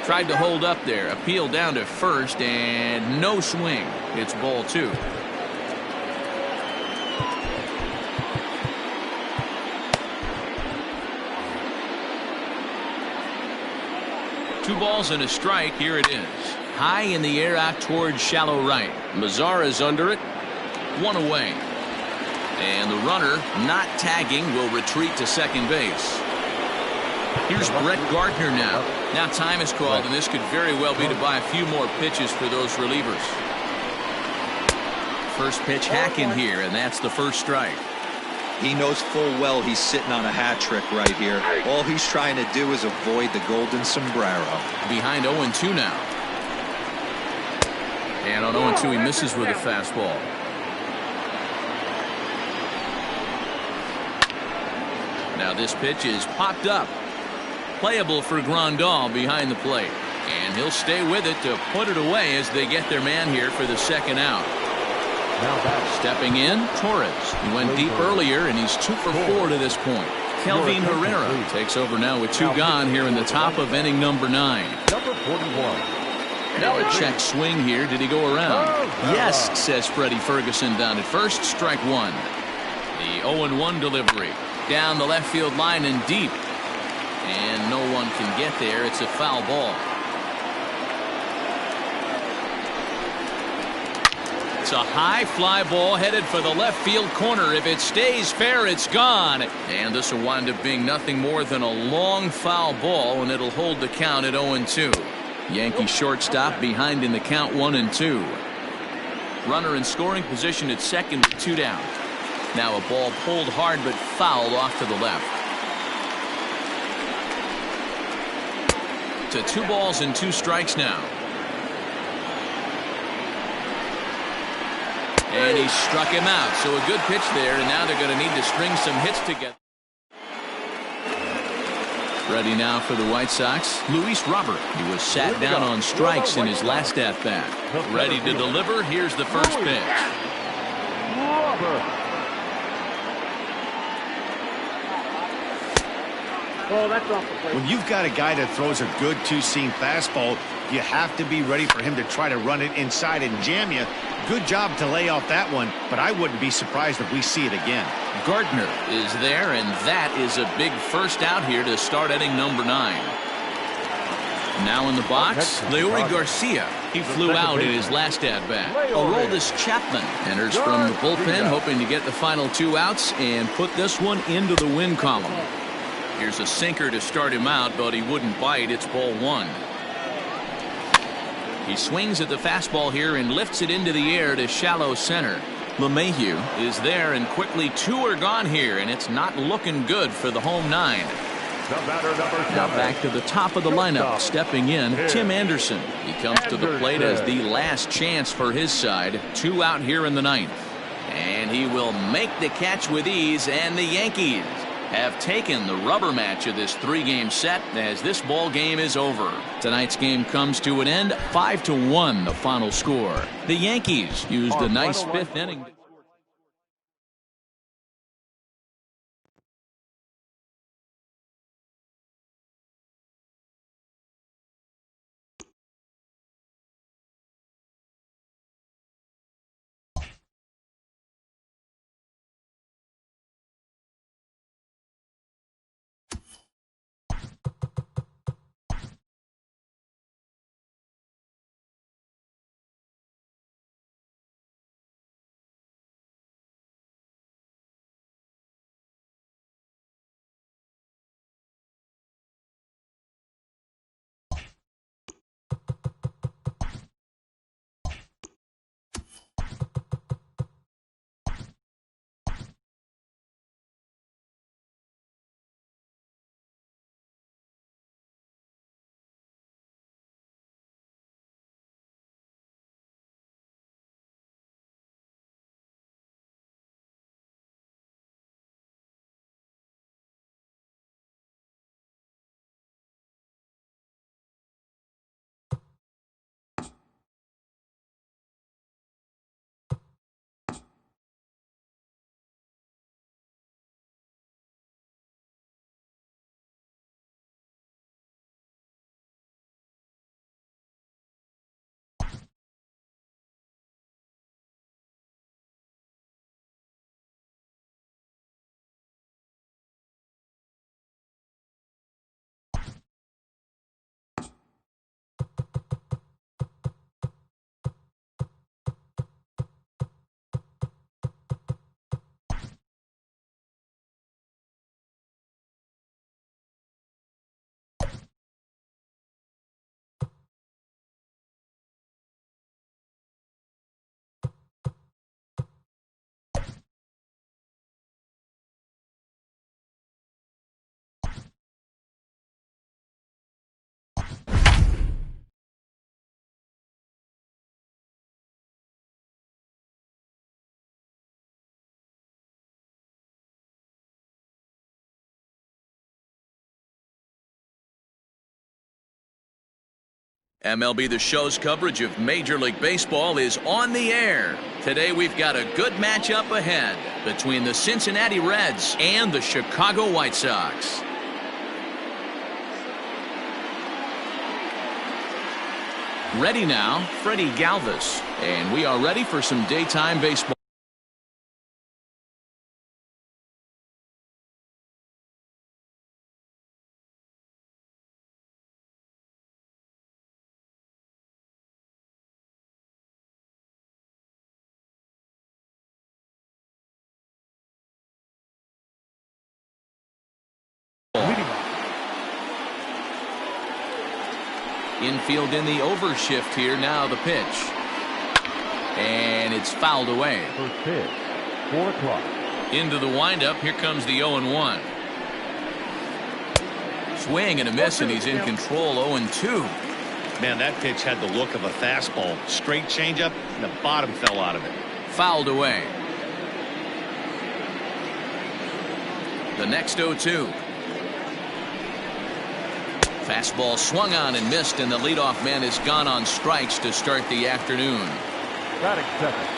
Speaker 2: Tried to hold up there, appeal down to first, and no swing. It's ball 2. Two balls and a strike. Here it is. High in the air out towards shallow right. Mazara's under it. 1 away. And the runner, not tagging, will retreat to second base. Here's Brett Gardner now. Now time is called, and this could very well be to buy a few more pitches for those relievers. First pitch hack in here, and that's the first strike.
Speaker 4: He knows full well he's sitting on a hat trick right here. All he's trying to do is avoid the golden sombrero.
Speaker 2: Behind 0-2 now. And on 0-2 he misses with a fastball. Now this pitch is popped up. Playable for Grandal behind the plate. And he'll stay with it to put it away as they get their man here for the second out. Stepping in, Torres. He went deep earlier, and he's 2 for 4 to this point. Kelvin Herrera takes over now with 2 gone here in the top of inning number 9.
Speaker 3: Number 41.
Speaker 2: Now a check swing here. Did he go around? Yes, says Freddie Ferguson down at first. Strike 1. The 0-1 delivery. Down the left field line and deep. And no one can get there. It's a foul ball. It's a high fly ball headed for the left field corner. If it stays fair, it's gone. And this will wind up being nothing more than a long foul ball, and it'll hold the count at 0-2. Yankee shortstop behind in the count 1-2. Runner in scoring position at second with 2 down. Now a ball pulled hard but fouled off to the left. To 2 balls and 2 strikes now. And he struck him out. So a good pitch there, and now they're going to need to string some hits together. Ready now for the White Sox, Luis Robert. He was sat down on strikes in his last at-bat. Ready to deliver. Here's the first pitch.
Speaker 6: Oh, that's off the plate.
Speaker 1: When you've got a guy that throws a good two-seam fastball, you have to be ready for him to try to run it inside and jam you. Good job to lay off that one, but I wouldn't be surprised if we see it again.
Speaker 2: Gardner is there, and that is a big first out here to start inning number 9. Now in the box, Leury Garcia. He flew out in his last at-bat. Aroldis Chapman enters from the bullpen, hoping to get the final 2 outs and put this one into the win column. Here's a sinker to start him out, but he wouldn't bite. It's ball 1. He swings at the fastball here and lifts it into the air to shallow center. LeMahieu is there, and quickly 2 are gone here, and it's not looking good for the home 9. Now back to the top of the lineup, stepping in, Tim Anderson. He comes to the plate as the last chance for his side. 2 out here in the 9th. And he will make the catch with ease, and the Yankees have taken the rubber match of this 3-game set as this ball game is over. Tonight's game comes to an end, 5-1 the final score. The Yankees used a nice 5th inning. MLB The Show's coverage of Major League Baseball is on the air. Today we've got a good matchup ahead between the Cincinnati Reds and the Chicago White Sox. Ready now, Freddie Galvis, and we are ready for some daytime baseball. Infield in the overshift here. Now the pitch. And it's fouled away.
Speaker 3: First pitch, 4 o'clock.
Speaker 2: Into the windup. Here comes the 0-1. Swing and a miss, and he's in control. 0-2.
Speaker 1: Man, that pitch had the look of a fastball. Straight changeup, and the bottom fell out of it.
Speaker 2: Fouled away. The next 0-2. Fastball swung on and missed, and the leadoff man is gone on strikes to start the afternoon.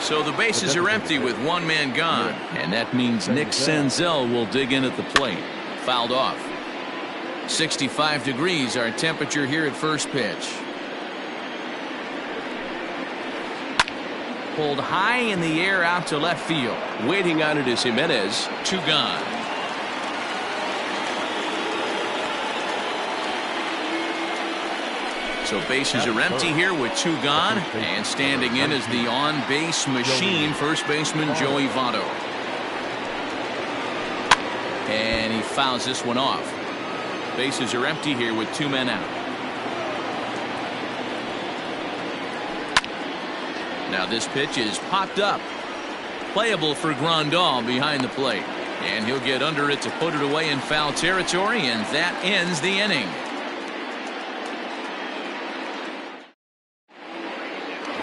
Speaker 2: So the bases are empty with one man gone, and that means Nick Senzel will dig in at the plate. Fouled off. 65 degrees our temperature here at first pitch. Pulled high in the air out to left field. Waiting on it is Jimenez. 2 gone. So bases are empty here with 2 gone, and standing in is the on-base machine, first baseman Joey Votto. And he fouls this one off. Bases are empty here with 2 men out. Now this pitch is popped up. Playable for Grandal behind the plate. And he'll get under it to put it away in foul territory, and that ends the inning.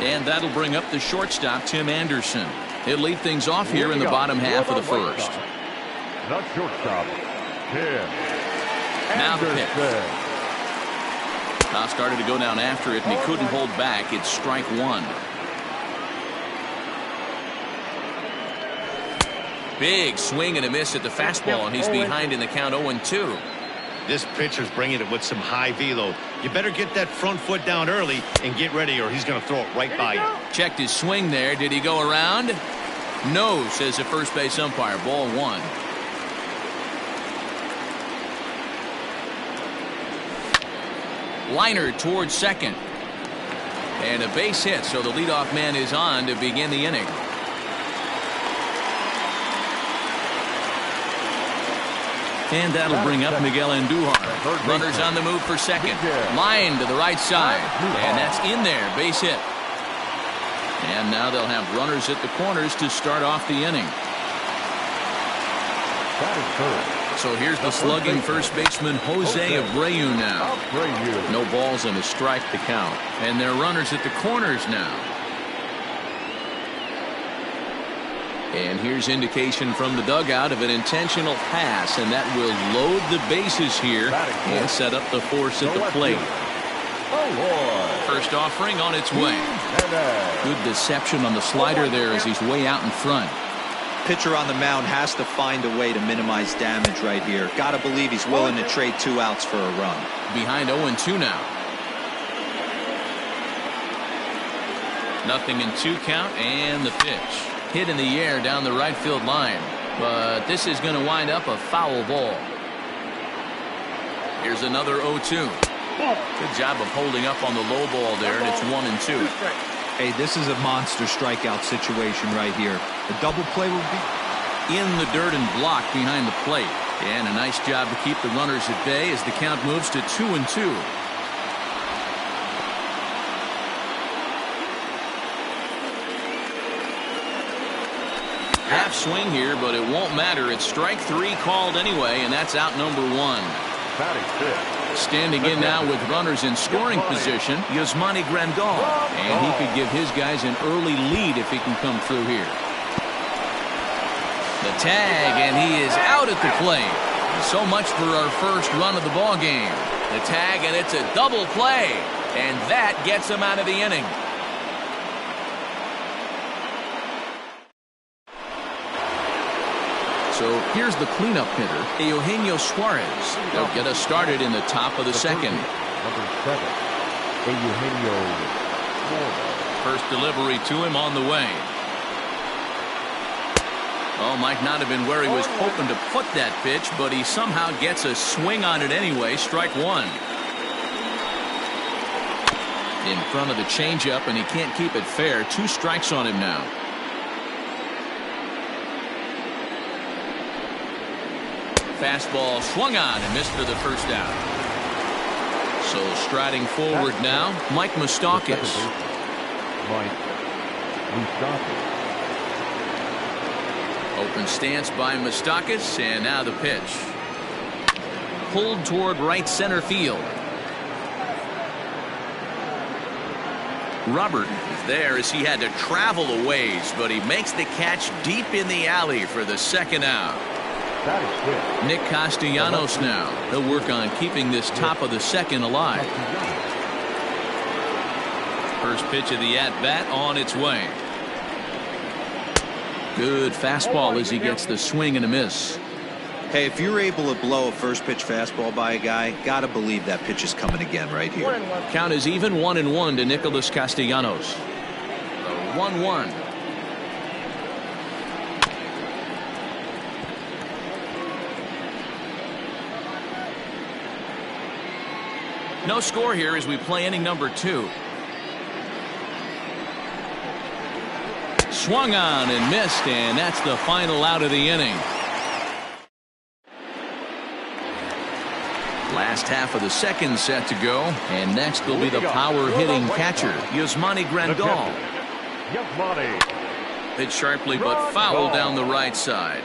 Speaker 2: And that'll bring up the shortstop, Tim Anderson. He'll lead things off here in the bottom half of the first.
Speaker 3: The shortstop, Tim.
Speaker 2: Now the pitch. Now started to go down after it, and he couldn't hold back. It's strike 1. Big swing and a miss at the fastball, and he's behind in the count 0-2.
Speaker 1: This pitcher's bringing it with some high velo. You better get that front foot down early and get ready, or he's going to throw it right by you.
Speaker 2: Checked his swing there. Did he go around? No, says the first base umpire. Ball 1. Liner towards second. And a base hit, so the leadoff man is on to begin the inning. And that'll bring up Miguel Andujar. Runners on the move for second. Line to the right side. And that's in there. Base hit. And now they'll have runners at the corners to start off the inning. So here's the slugging first baseman Jose Abreu now. No balls and a strike to count. And they're runners at the corners now. And here's indication from the dugout of an intentional pass, and that will load the bases here and set up the force at the plate. First offering on its way. Good deception on the slider there as he's way out in front.
Speaker 4: Pitcher on the mound has to find a way to minimize damage right here. Got to believe he's willing to trade 2 outs for a run.
Speaker 2: Behind 0-2 now. Nothing in 2 count, and the pitch. Hit in the air down the right field line. But this is going to wind up a foul ball. Here's another 0-2. Good job of holding up on the low ball there, and it's 1-2.
Speaker 4: Hey, this is a monster strikeout situation right here. The double play will be
Speaker 2: in the dirt and blocked behind the plate. And a nice job to keep the runners at bay as the count moves to 2-2. Half swing here, but it won't matter. It's strike 3 called anyway, and that's out number 1. Standing in now with runners in scoring position, Yasmani Grandal. And he could give his guys an early lead if he can come through here. The tag, and he is out at the plate. So much for our first run of the ball game. The tag, and it's a double play. And that gets him out of the inning. So here's the cleanup hitter, Eugenio Suarez. They'll get us started in the top of the second.
Speaker 3: Number 7, Eugenio Suarez.
Speaker 2: First delivery to him on the way. Oh, might not have been where he was hoping to put that pitch, but he somehow gets a swing on it anyway. Strike 1. In front of the changeup, and he can't keep it fair. 2 strikes on him now. Fastball swung on and missed for the first out. So So striding forward now, Mike Moustakas.
Speaker 3: Mike Moustakas.
Speaker 2: Open stance by Moustakas, and now the pitch. Pulled toward right center field. Robert is there as he had to travel a ways, but he makes the catch deep in the alley for the second out.
Speaker 3: That is good.
Speaker 2: Nick Castellanos now. He'll work on keeping this top of the second alive. First pitch of the at-bat on its way. Good fastball as he gets the swing and a miss.
Speaker 4: Hey, if you're able to blow a first pitch fastball by a guy, gotta believe that pitch is coming again right here.
Speaker 2: Count is even 1-1 to Nicholas Castellanos. 1-1. No score here as we play inning number 2. Swung on and missed, and that's the final out of the inning. Last half of the second set to go, and next will be the power-hitting catcher, Yasmani Grandal. Hit sharply but foul down the right side.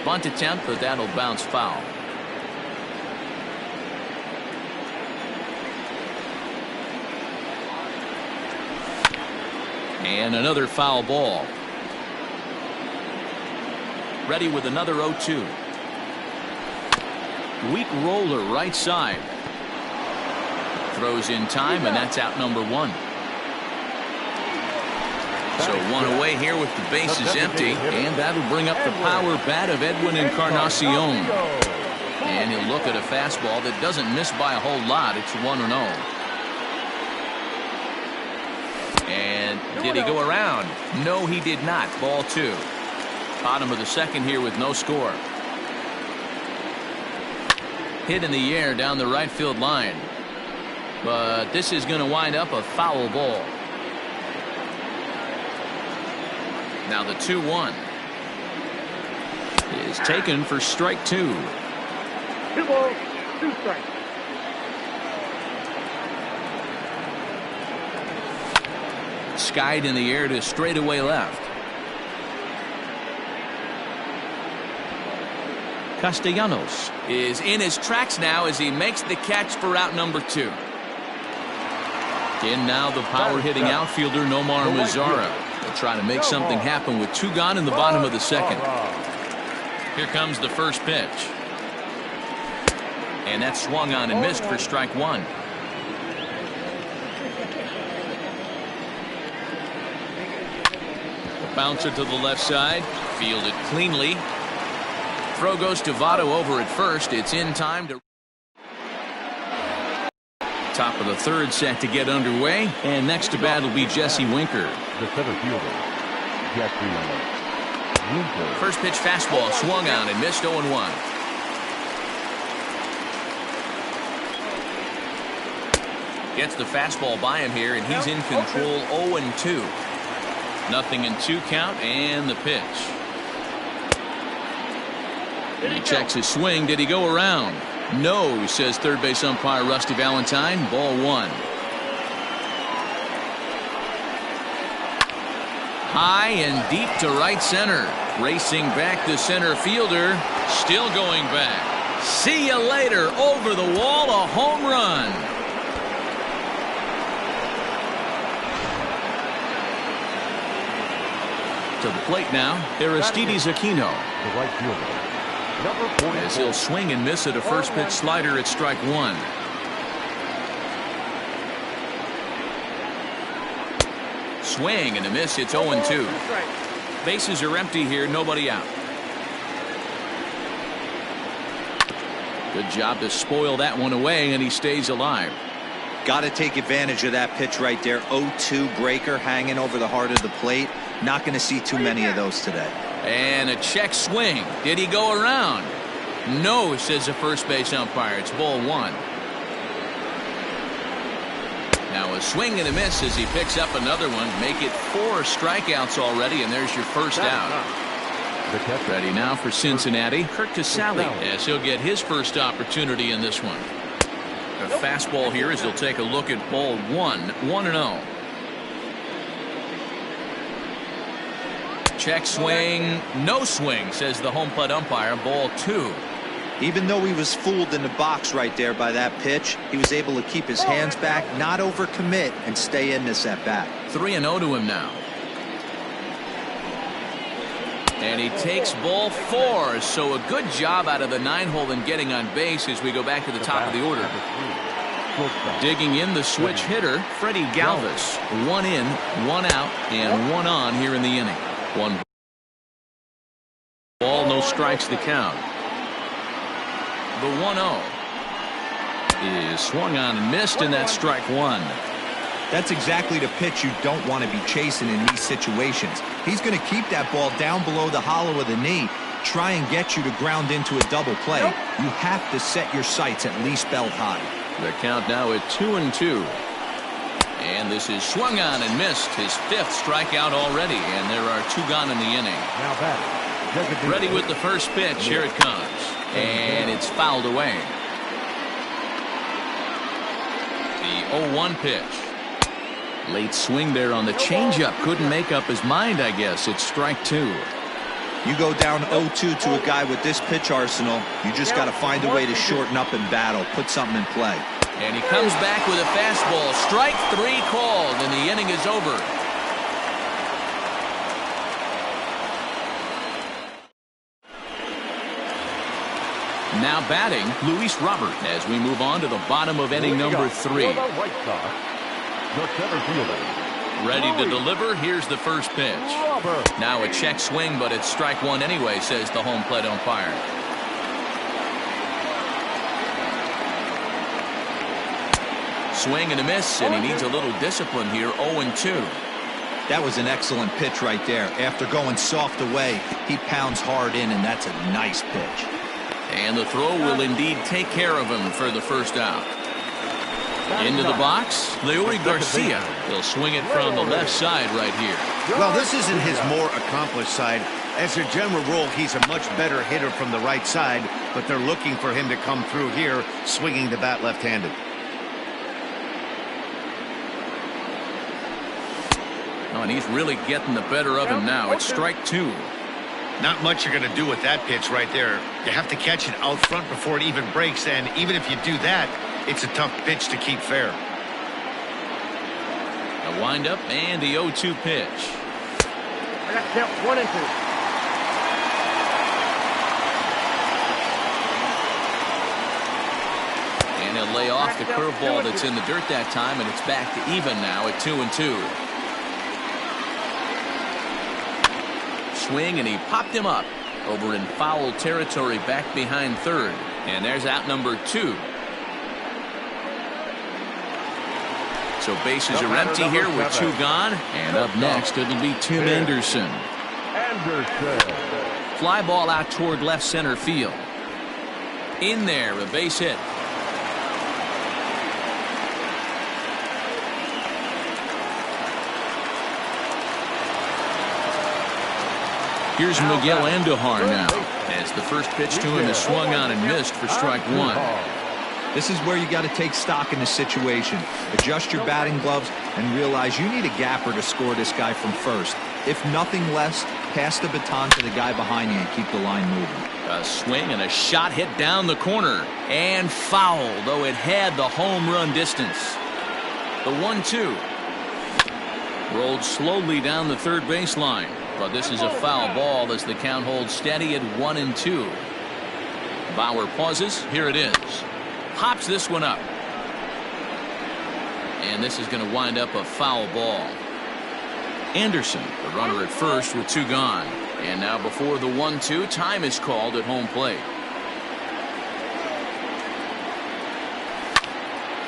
Speaker 2: Bunt attempt, but that'll bounce foul. And another foul ball. Ready with another 0-2. Weak roller right side. Throws in time, and that's out number 1. So one away here with the bases empty, and that'll bring up the power bat of Edwin Encarnacion. And he'll look at a fastball that doesn't miss by a whole lot. It's 1-0. And did he go around? No, he did not. Ball 2. Bottom of the second here with no score. Hit in the air down the right field line. But this is going to wind up a foul ball. Now the 2-1 is taken for strike 2.
Speaker 6: 2 balls, 2 strikes.
Speaker 2: Skied in the air to straightaway left. Castellanos is in his tracks now as he makes the catch for out number 2. In now the power-hitting outfielder Nomar Mazara. They'll try to make something happen with 2 gone in the bottom of the second. Here comes the first pitch. And that's swung on and missed for strike 1. The bouncer to the left side. Fielded cleanly. Throw goes to Votto over at first. It's in time to top of the third set to get underway, and next to bat will be Jesse Winker.
Speaker 3: The center fielder, Jesse Winker.
Speaker 2: First pitch fastball swung on and missed 0-1. Gets the fastball by him here, and he's in control. 0-2. Nothing in 2 count, and the pitch. He checks his swing. Did he go around? No, says third base umpire Rusty Valentine. Ball 1. High and deep to right center. Racing back the center fielder. Still going back. See you later. Over the wall, a home run. To the plate now, Aristides Aquino.
Speaker 3: The right fielder, number 44.
Speaker 2: As he'll swing and miss at a first pitch slider at strike 1. Swing and a miss. It's 0-2. Bases are empty here. Nobody out. Good job to spoil that one away, and he stays alive.
Speaker 4: Got to take advantage of that pitch right there. 0-2 breaker hanging over the heart of the plate. Not going to see too many of those today.
Speaker 2: And a check swing. Did he go around? No, says the first base umpire. It's ball 1. Now a swing and a miss as he picks up another one. Make it 4 strikeouts already, and there's your first out.
Speaker 3: The catcher.
Speaker 2: Ready now for Cincinnati, Kurt Casale, as he'll get his first opportunity in this one. A fastball here as he'll take a look at ball 1-0. Check swing, no swing, says the home plate umpire. Ball 2.
Speaker 4: Even though he was fooled in the box right there by that pitch, he was able to keep his hands back, not overcommit, and stay in this at bat.
Speaker 2: 3-0 to him now. And he takes ball 4. So a good job out of the 9-hole in getting on base as we go back to the top of the order. Digging in the switch hitter, Freddie Galvis. 1 in, 1 out, and 1 on here in the inning. 1 ball, no strikes the count. The 1-0 is swung on and missed, and that's strike 1.
Speaker 4: That's exactly the pitch you don't want to be chasing in these situations. He's going to keep that ball down below the hollow of the knee, try and get you to ground into a double play. You have to set your sights at least belt high.
Speaker 2: The count now at 2-2. And this is swung on and missed, his 5th strikeout already, and there are 2 gone in the inning.
Speaker 3: Now batting.
Speaker 2: Ready with the first pitch. Here it comes. And it's fouled away. The 0-1 pitch. Late swing there on the changeup. Couldn't make up his mind, I guess. It's strike 2.
Speaker 4: You go down 0-2 to a guy with this pitch arsenal, you just got to find a way to shorten up and battle, put something in play.
Speaker 2: And he comes back with a fastball. Strike 3 called, and the inning is over. Now batting, Luis Robert, as we move on to the bottom of inning number 3. Ready to deliver. Here's the first pitch. Now a check swing, but it's strike 1 anyway, says the home plate umpire. Swing and a miss, and he needs a little discipline here. 0-2.
Speaker 4: That was an excellent pitch right there. After going soft away, he pounds hard in, and that's a nice pitch.
Speaker 2: And the throw will indeed take care of him for the first out. Into the box, Leury Garcia. He'll swing it from the left side right here.
Speaker 1: Well, this isn't his more accomplished side. As a general rule, he's a much better hitter from the right side, but they're looking for him to come through here, swinging the bat left-handed.
Speaker 2: Oh, and he's really getting the better of him now. It's strike 2.
Speaker 1: Not much you're going to do with that pitch right there. You have to catch it out front before it even breaks, and even if you do that, it's a tough pitch to keep fair.
Speaker 2: A windup and the 0-2 pitch.
Speaker 6: I got count 1 and 2.
Speaker 2: And he'll lay off the curveball that's in the dirt that time, and it's back to even now at 2-2. Swing, and he popped him up over in foul territory back behind third. And there's out number 2. So bases are empty here with 2 gone. And up next, it'll be Tim Anderson. Fly ball out toward left center field. In there, a base hit. Here's Miguel Andujar now, as the first pitch to him is swung on and missed for strike 1.
Speaker 4: This is where you got to take stock in the situation. Adjust your batting gloves and realize you need a gapper to score this guy from first. If nothing less, pass the baton to the guy behind you and keep the line moving.
Speaker 2: A swing and a shot hit down the corner. And foul, though it had the home run distance. The 1-2. Rolled slowly down the third baseline. But this is a foul ball as the count holds steady at 1-2. Bauer pauses. Here it is. Pops this one up. And this is going to wind up a foul ball. Anderson, the runner at first with 2 gone. And now before the 1-2, time is called at home plate.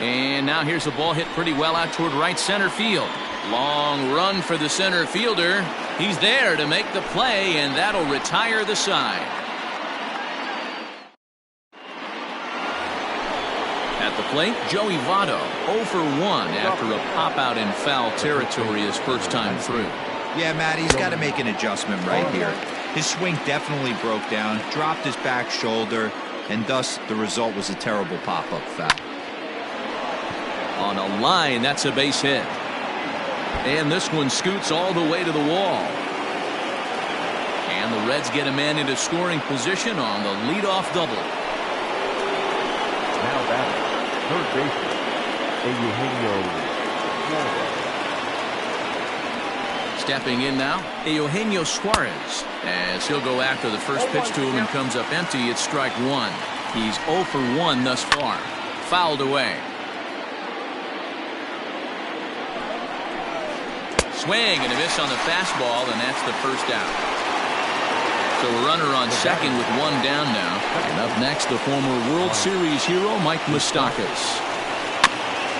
Speaker 2: And now here's a ball hit pretty well out toward right center field. Long run for the center fielder. He's there to make the play, and that'll retire the side. At the plate, Joey Votto, 0 for 1 after a pop-out in foul territory his first time through.
Speaker 4: Yeah, Matt, he's got to make an adjustment right here. His swing definitely broke down, dropped his back shoulder, and thus the result was a terrible pop-up foul.
Speaker 2: On a line, that's a base hit. And this one scoots all the way to the wall. And the Reds get a man into scoring position on the leadoff double.
Speaker 3: Now batting, third baseman, Eugenio Suarez.
Speaker 2: Stepping in now, Eugenio Suarez. As he'll go after the first pitch to him and comes up empty, it's strike one. He's 0 for 1 thus far. Fouled away. Swing and a miss on the fastball, and that's the first out. So a runner on second with one down now. And up next, the former World Series hero, Mike Moustakas.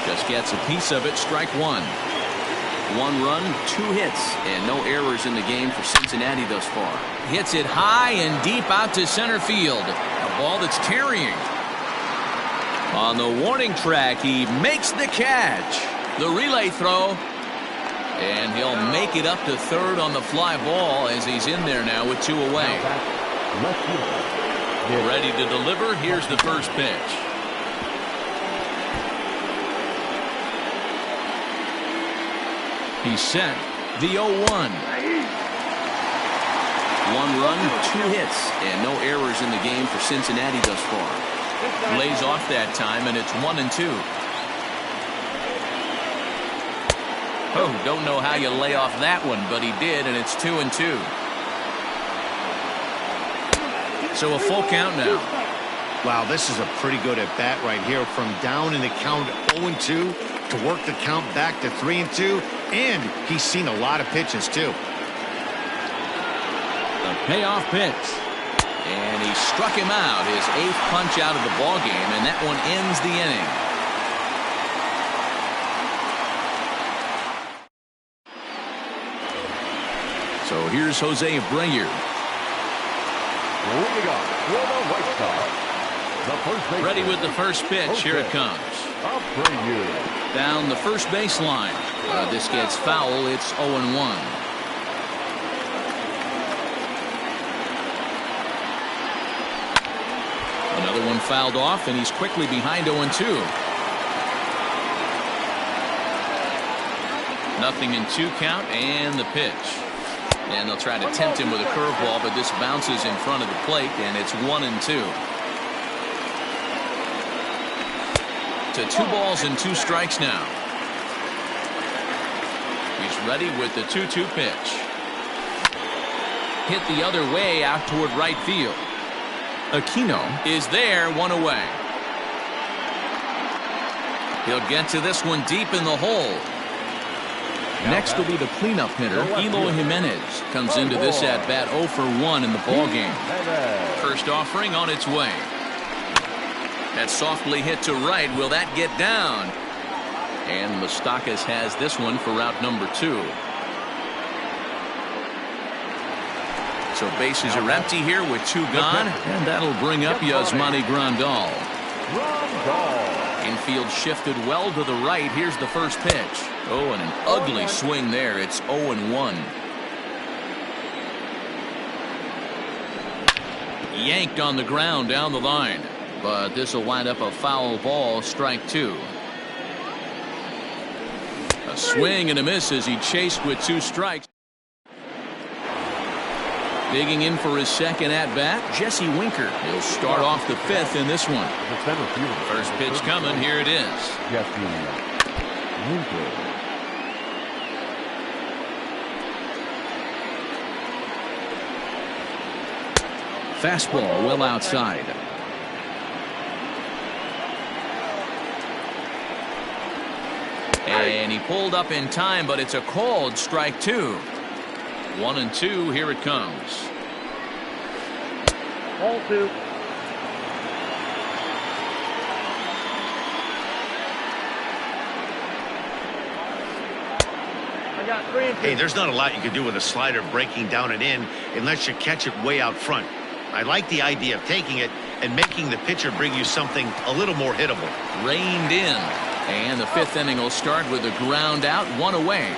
Speaker 2: Just gets a piece of it, strike one. 1 run, 2 hits, and no errors in the game for Cincinnati thus far. Hits it high and deep out to center field. A ball that's carrying. On the warning track, he makes the catch. The relay throw. And he'll make it up to third on the fly ball as he's in there now with 2 away. Ready to deliver. Here's the first pitch. He's set. The 0-1. 1 run, 2 hits, and no errors in the game for Cincinnati thus far. Lays off that time, and it's 1-2. Oh, don't know how you lay off that one, but he did, and it's 2-2. So a full count now.
Speaker 1: Wow, this is a pretty good at bat right here. From down in the count 0-2 to work the count back to 3-2, and he's seen a lot of pitches too.
Speaker 2: The payoff pitch, and he struck him out, his 8th punch out of the ball game, and that one ends the inning. So here's Jose Abreu.
Speaker 3: Leading off for the White Sox, the first baseman.
Speaker 2: Ready with the first pitch. Here it comes.
Speaker 3: Abreu.
Speaker 2: Down the first baseline. This gets foul. It's 0-1. Another one fouled off, and he's quickly behind 0-2. Nothing in 2 count, and the pitch. And they'll try to tempt him with a curveball, but this bounces in front of the plate, and it's 1-2. To 2 balls and 2 strikes now. He's ready with the 2-2 pitch. Hit the other way out toward right field. Aquino is there, 1 away. He'll get to this one deep in the hole. Next will be the cleanup hitter, Eloy Jimenez. Comes into this at-bat 0 for 1 in the ballgame. First offering on its way. That softly hit to right. Will that get down? And Moustakas has this one for route number 2. So bases are empty here with 2 gone. And that'll bring up Yasmani Grandal. Infield shifted well to the right. Here's the first pitch. Oh, and an ugly swing there. It's 0-1. Yanked on the ground down the line. But this will wind up a foul ball, strike 2. A swing and a miss as he chased with 2 strikes. Digging in for his second at-bat, Jesse Winker. He'll start off the 5th in this one. First pitch coming. Here it is.
Speaker 3: Jesse Winker.
Speaker 2: Fastball well outside. And he pulled up in time, but it's a called strike 2. 1-2. Here it comes.
Speaker 6: Ball 2. I got 3 and 2.
Speaker 1: Hey, there's not a lot you can do with a slider breaking down and in unless you catch it way out front. I like the idea of taking it and making the pitcher bring you something a little more hittable.
Speaker 2: Reined in. And the 5th inning will start with a ground out, 1 away.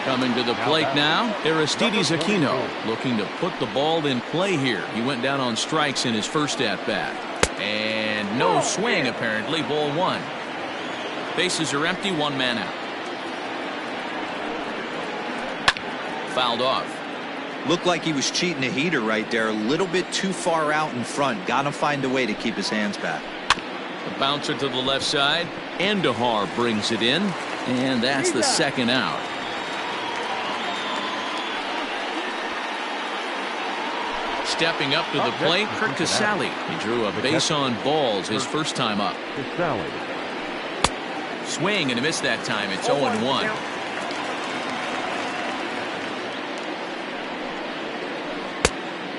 Speaker 2: Coming to the plate now, Aristides Aquino, looking to put the ball in play here. He went down on strikes in his first at-bat. And no swing, apparently. Ball one. Bases are empty, one man out. Fouled off.
Speaker 4: Looked like he was cheating a heater right there. A little bit too far out in front. Got to find a way to keep his hands back.
Speaker 2: The bouncer to the left side. Andahar brings it in. And that's the second out. Stepping up to the plate, Kurt Casale. He drew a base on balls his first time up. Swing and a miss that time. It's 0-1.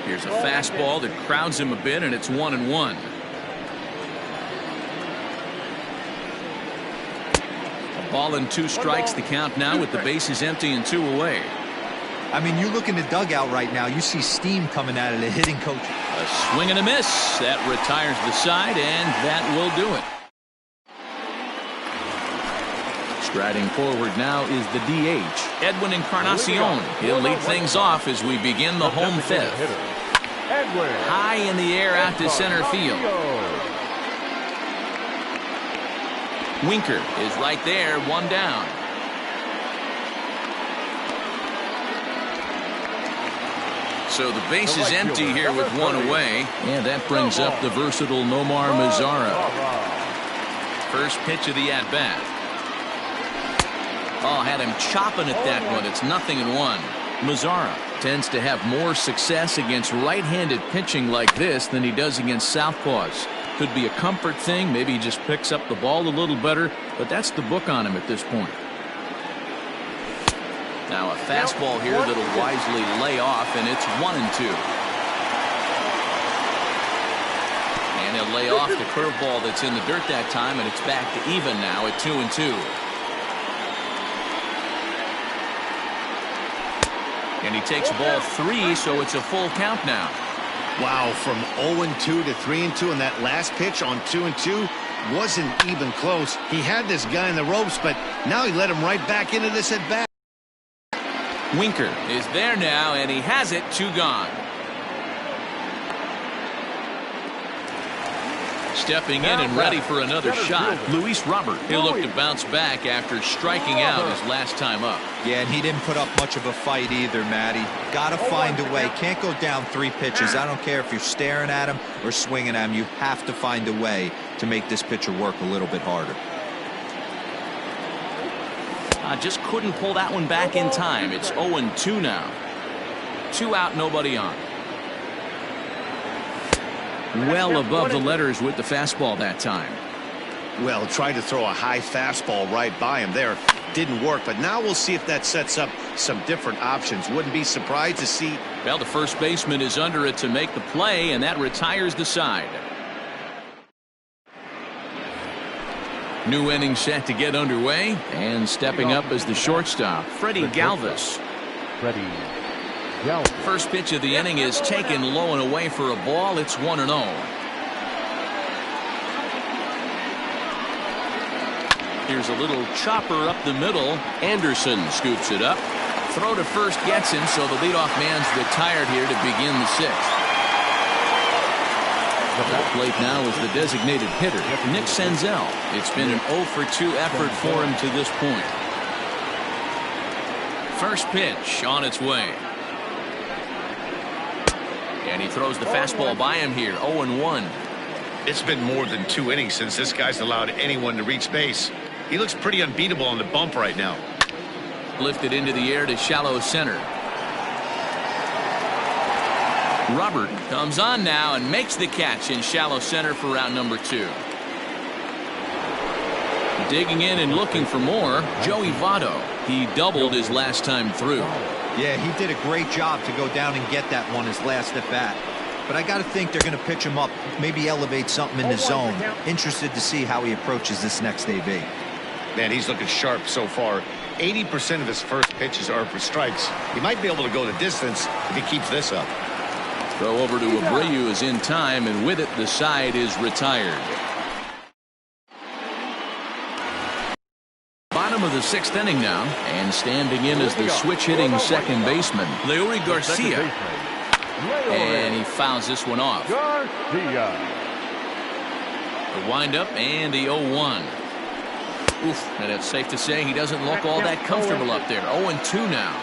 Speaker 2: Here's a fastball that crowds him a bit, and it's 1-1. A ball and 2 strikes, the count now with the bases empty and 2 away.
Speaker 4: I mean, you look in the dugout right now, you see steam coming out of the hitting coach.
Speaker 2: A swing and a miss. That retires the side, and that will do it. Striding forward now is the DH, Edwin Encarnacion. He'll lead things off as we begin the home fifth. High in the air out to center field. Winker is right there, one down. So the base is empty here with 1 away. And that brings up the versatile Nomar Mazara. First pitch of the at-bat. Oh, had him chopping at that one. It's 0-1. Mazara tends to have more success against right-handed pitching like this than he does against southpaws. Could be a comfort thing. Maybe he just picks up the ball a little better, but that's the book on him at this point. Now a fastball here that'll wisely lay off, and it's 1-2. And he'll lay off the curveball that's in the dirt that time, and it's back to even now at 2-2. And he takes ball 3, so it's a full count now.
Speaker 1: Wow, from 0-2 to 3-2, and that last pitch on 2-2 wasn't even close. He had this guy in the ropes, but now he let him right back into this at bat.
Speaker 2: Winker is there now, and he has it. 2 gone. Stepping in and ready for another shot, Luis Robert. He'll look to bounce back after striking out his last time up.
Speaker 4: Yeah, and he didn't put up much of a fight either, Matty. Got to find a way. Can't go down 3 pitches. I don't care if you're staring at him or swinging at him. You have to find a way to make this pitcher work a little bit harder.
Speaker 2: Just couldn't pull that one back in time. It's 0-2 now. 2 out, nobody on. Well above the letters with the fastball that time.
Speaker 1: Well, tried to throw a high fastball right by him there. Didn't work, but now we'll see if that sets up some different options. Wouldn't be surprised to see.
Speaker 2: Well, the first baseman is under it to make the play, and that retires the side. New inning set to get underway, and stepping up as the shortstop, Freddie Galvis. First pitch of the inning is taken low and away for a ball. It's 1-0. Here's a little chopper up the middle. Anderson scoops it up. Throw to first gets him, so the leadoff man's retired here to begin the 6th. At the plate now is the designated hitter, Nick Senzel. It's been an 0-for-2 effort for him to this point. First pitch on its way. And he throws the fastball by him here, 0-1.
Speaker 1: It's been more than 2 innings since this guy's allowed anyone to reach base. He looks pretty unbeatable on the bump right now.
Speaker 2: Lifted into the air to shallow center. Robert comes on now and makes the catch in shallow center for round number 2. Digging in and looking for more, Joey Votto. He doubled his last time through.
Speaker 4: Yeah, he did a great job to go down and get that one his last at bat. But I got to think they're going to pitch him up, maybe elevate something in the zone. Interested to see how he approaches this next AB.
Speaker 1: Man, he's looking sharp so far. 80% of his first pitches are for strikes. He might be able to go the distance if he keeps this up.
Speaker 2: Throw over to Abreu is in time, and with it, the side is retired. Bottom bottom of the 6th inning now, and standing in as the switch-hitting second baseman, Leury Garcia. And he fouls this one off.
Speaker 3: Garcia.
Speaker 2: The windup and the 0-1. Oof, and it's safe to say he doesn't look all that comfortable up there. 0-2 now.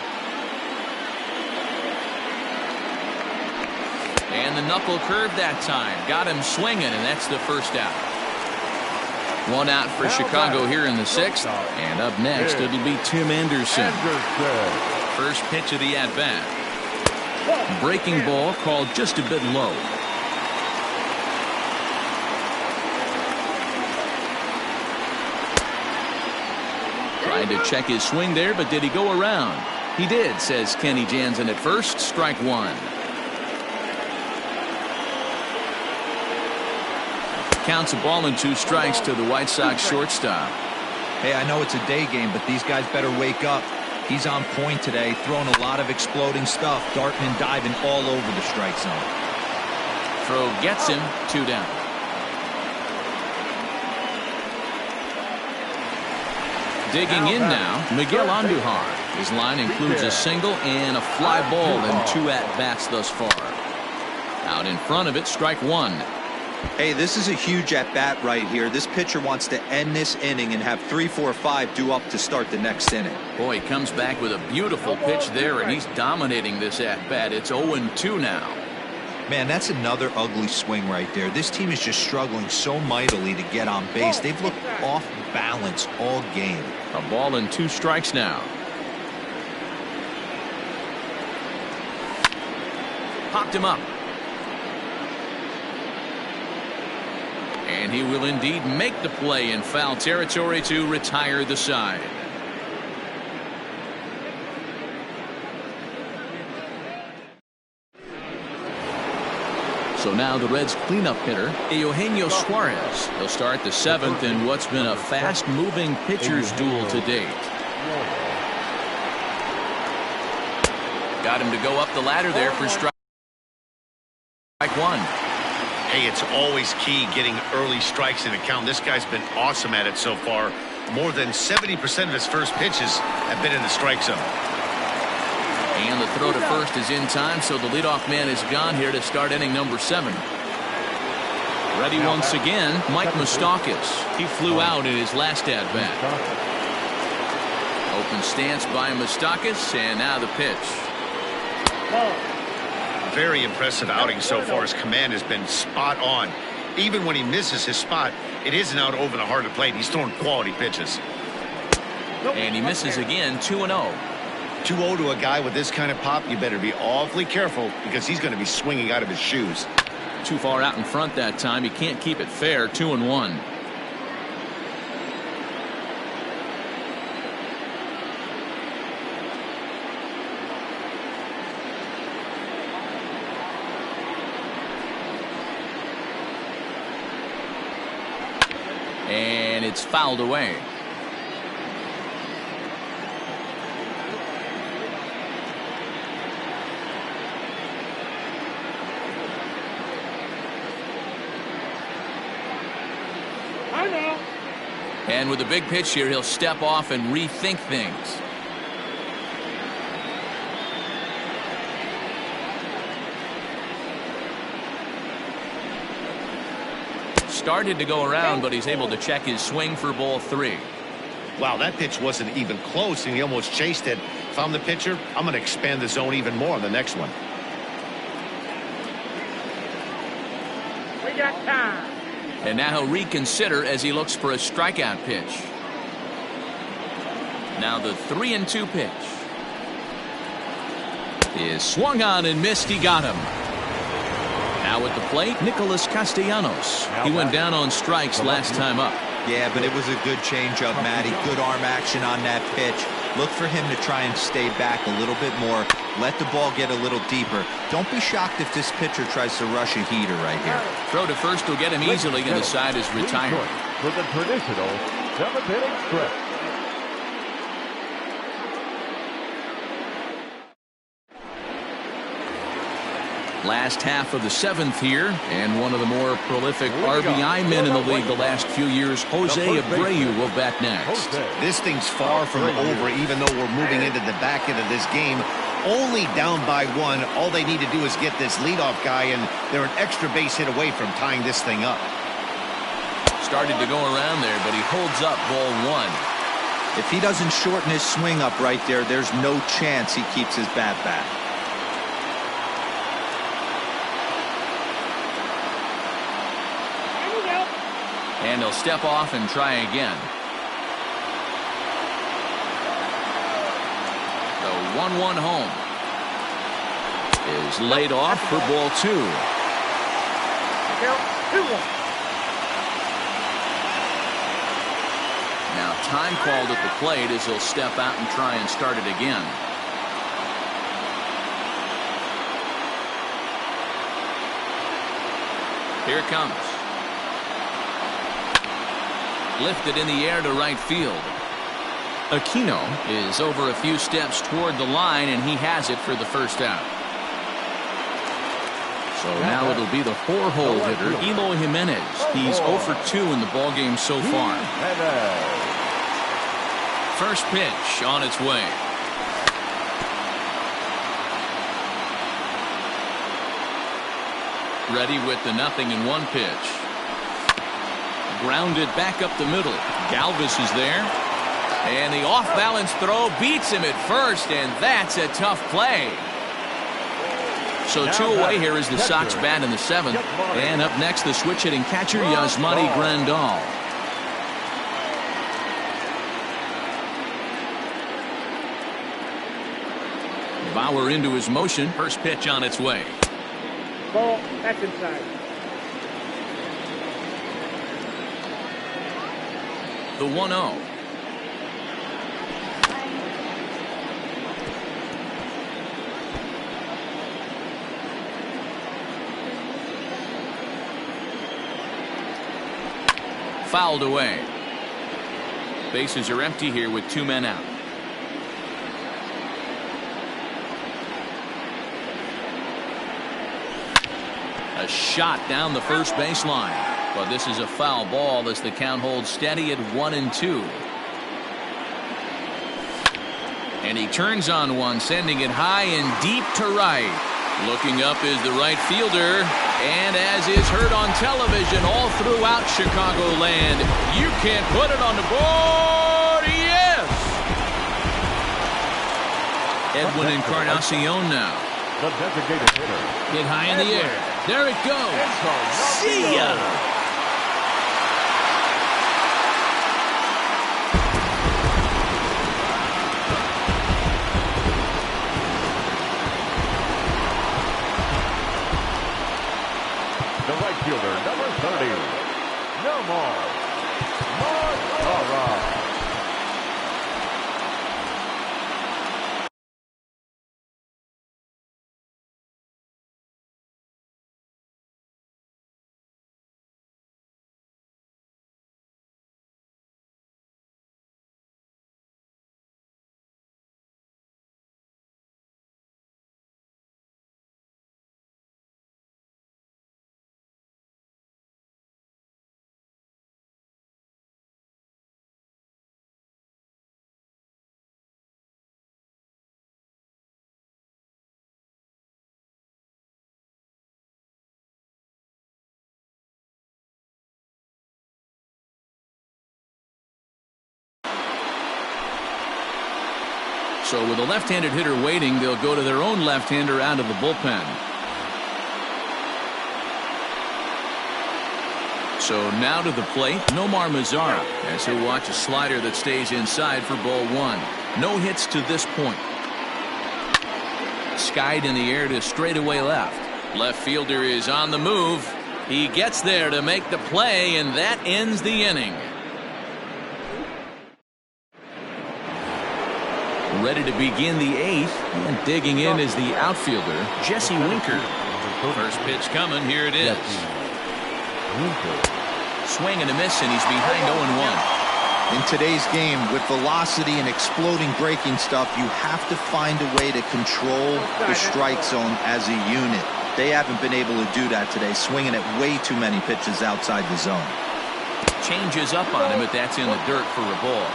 Speaker 2: And the knuckle curve that time. Got him swinging, and that's the first out. One out for Chicago here in the 6th. And up next, it'll be Tim Anderson. First pitch of the at-bat. Breaking ball called just a bit low. Trying to check his swing there, but did he go around? He did, says Kenny Jansen at first. Strike one. Counts a ball and 2 strikes to the White Sox shortstop.
Speaker 4: Hey, I know it's a day game, but these guys better wake up. He's on point today, throwing a lot of exploding stuff, darting and diving all over the strike zone.
Speaker 2: Throw gets him, 2 down. Digging in now, Miguel Andujar. His line includes a single and a fly ball in 2 at-bats thus far. Out in front of it, strike one.
Speaker 4: Hey, this is a huge at-bat right here. This pitcher wants to end this inning and have 3, 4, 5 due up to start the next inning.
Speaker 2: Boy, he comes back with a beautiful pitch there, and he's dominating this at-bat. It's 0-2 now.
Speaker 4: Man, that's another ugly swing right there. This team is just struggling so mightily to get on base. They've looked off balance all game.
Speaker 2: A ball and 2 strikes now. Popped him up. And he will indeed make the play in foul territory to retire the side. So now the Reds' cleanup hitter, Eugenio Suarez. He'll start the 7th in what's been a fast-moving pitcher's duel to date. Got him to go up the ladder there for strike one.
Speaker 1: Hey, it's always key getting early strikes in a count. This guy's been awesome at it so far. More than 70% of his first pitches have been in the strike zone.
Speaker 2: And the throw to first is in time, so the leadoff man is gone here to start inning number 7. Ready once again, Mike Moustakas. He flew out in his last at-bat. Open stance by Moustakas, and now the pitch.
Speaker 1: Very impressive outing so far. His command has been spot on. Even when he misses his spot, it isn't out over the heart of the plate. He's throwing quality pitches.
Speaker 2: And he misses again, 2-0.
Speaker 1: 2-0 to a guy with this kind of pop, you better be awfully careful because he's going to be swinging out of his shoes.
Speaker 2: Too far out in front that time. He can't keep it fair. 2-1. And it's fouled away. And with a big pitch here, he'll step off and rethink things. Started to go around, but he's able to check his swing for ball 3.
Speaker 1: Wow, that pitch wasn't even close, and he almost chased it. If I'm the pitcher, I'm going to expand the zone even more on the next one.
Speaker 6: We got time.
Speaker 2: And now he'll reconsider as he looks for a strikeout pitch. Now the 3-2 pitch is swung on and missed. He got him. Now at the plate, Nicholas Castellanos. He went down on strikes last time up.
Speaker 4: Yeah, but it was a good changeup, Matty. Good arm action on that pitch. Look for him to try and stay back a little bit more. Let the ball get a little deeper. Don't be shocked if this pitcher tries to rush a heater right here.
Speaker 2: Throw to first will get him easily, and the side is retired.
Speaker 3: For the traditional 7th inning stretch.
Speaker 2: Last half of the 7th here, and one of the more prolific RBI men in the league the last few years, Jose Abreu, will bat next.
Speaker 1: This thing's far from over, even though we're moving into the back end of this game. Only down by 1. All they need to do is get this leadoff guy, and they're an extra base hit away from tying this thing up.
Speaker 2: Started to go around there, but he holds up ball 1.
Speaker 4: If he doesn't shorten his swing up right there, there's no chance he keeps his bat back.
Speaker 2: And he'll step off and try again. The 1-1 home is laid off for ball 2. Now time called at the plate as he'll step out and try and start it again. Here it comes. Lifted in the air to right field. Aquino is over a few steps toward the line, and he has it for the first out. So now it'll be the 4-hole hitter, Eloy Jimenez. He's 0 for 2 in the ballgame so far. First pitch on its way. Ready with the 0-1 pitch. Grounded back up the middle. Galvis is there. And the off-balance throw beats him at first, and that's a tough play. So 2 away here as the Sox bat in the 7th. And up next, the switch-hitting catcher, Yasmani Grandal. Bauer into his motion. First pitch on its way.
Speaker 6: Ball, that's inside.
Speaker 2: The 1-0. Fouled away. Bases are empty here with 2 men out. A shot down the first baseline. But this is a foul ball as the count holds steady at 1-2. And he turns on one, sending it high and deep to right. Looking up is the right fielder. And as is heard on television all throughout Chicagoland, you can't put it on the board. Yes! Edwin Encarnacion now.
Speaker 3: The designated hitter.
Speaker 2: Hit high in the air. There it goes. See ya!
Speaker 3: The right fielder, number 30. Nomar Mazara.
Speaker 2: So with a left-handed hitter waiting, they'll go to their own left-hander out of the bullpen. So now to the plate, Nomar Mazara, as he'll watch a slider that stays inside for ball 1. No hits to this point. Skied in the air to straightaway left. Left fielder is on the move. He gets there to make the play, and that ends the inning. Ready to begin the 8th, and digging in is the outfielder, Jesse Winker. First pitch coming, here it is. Swing and a miss, and he's behind 0-1.
Speaker 4: In today's game, with velocity and exploding breaking stuff, you have to find a way to control the strike zone as a unit. They haven't been able to do that today, swinging at way too many pitches outside the zone.
Speaker 2: Changes up on him, but that's in the dirt for a ball.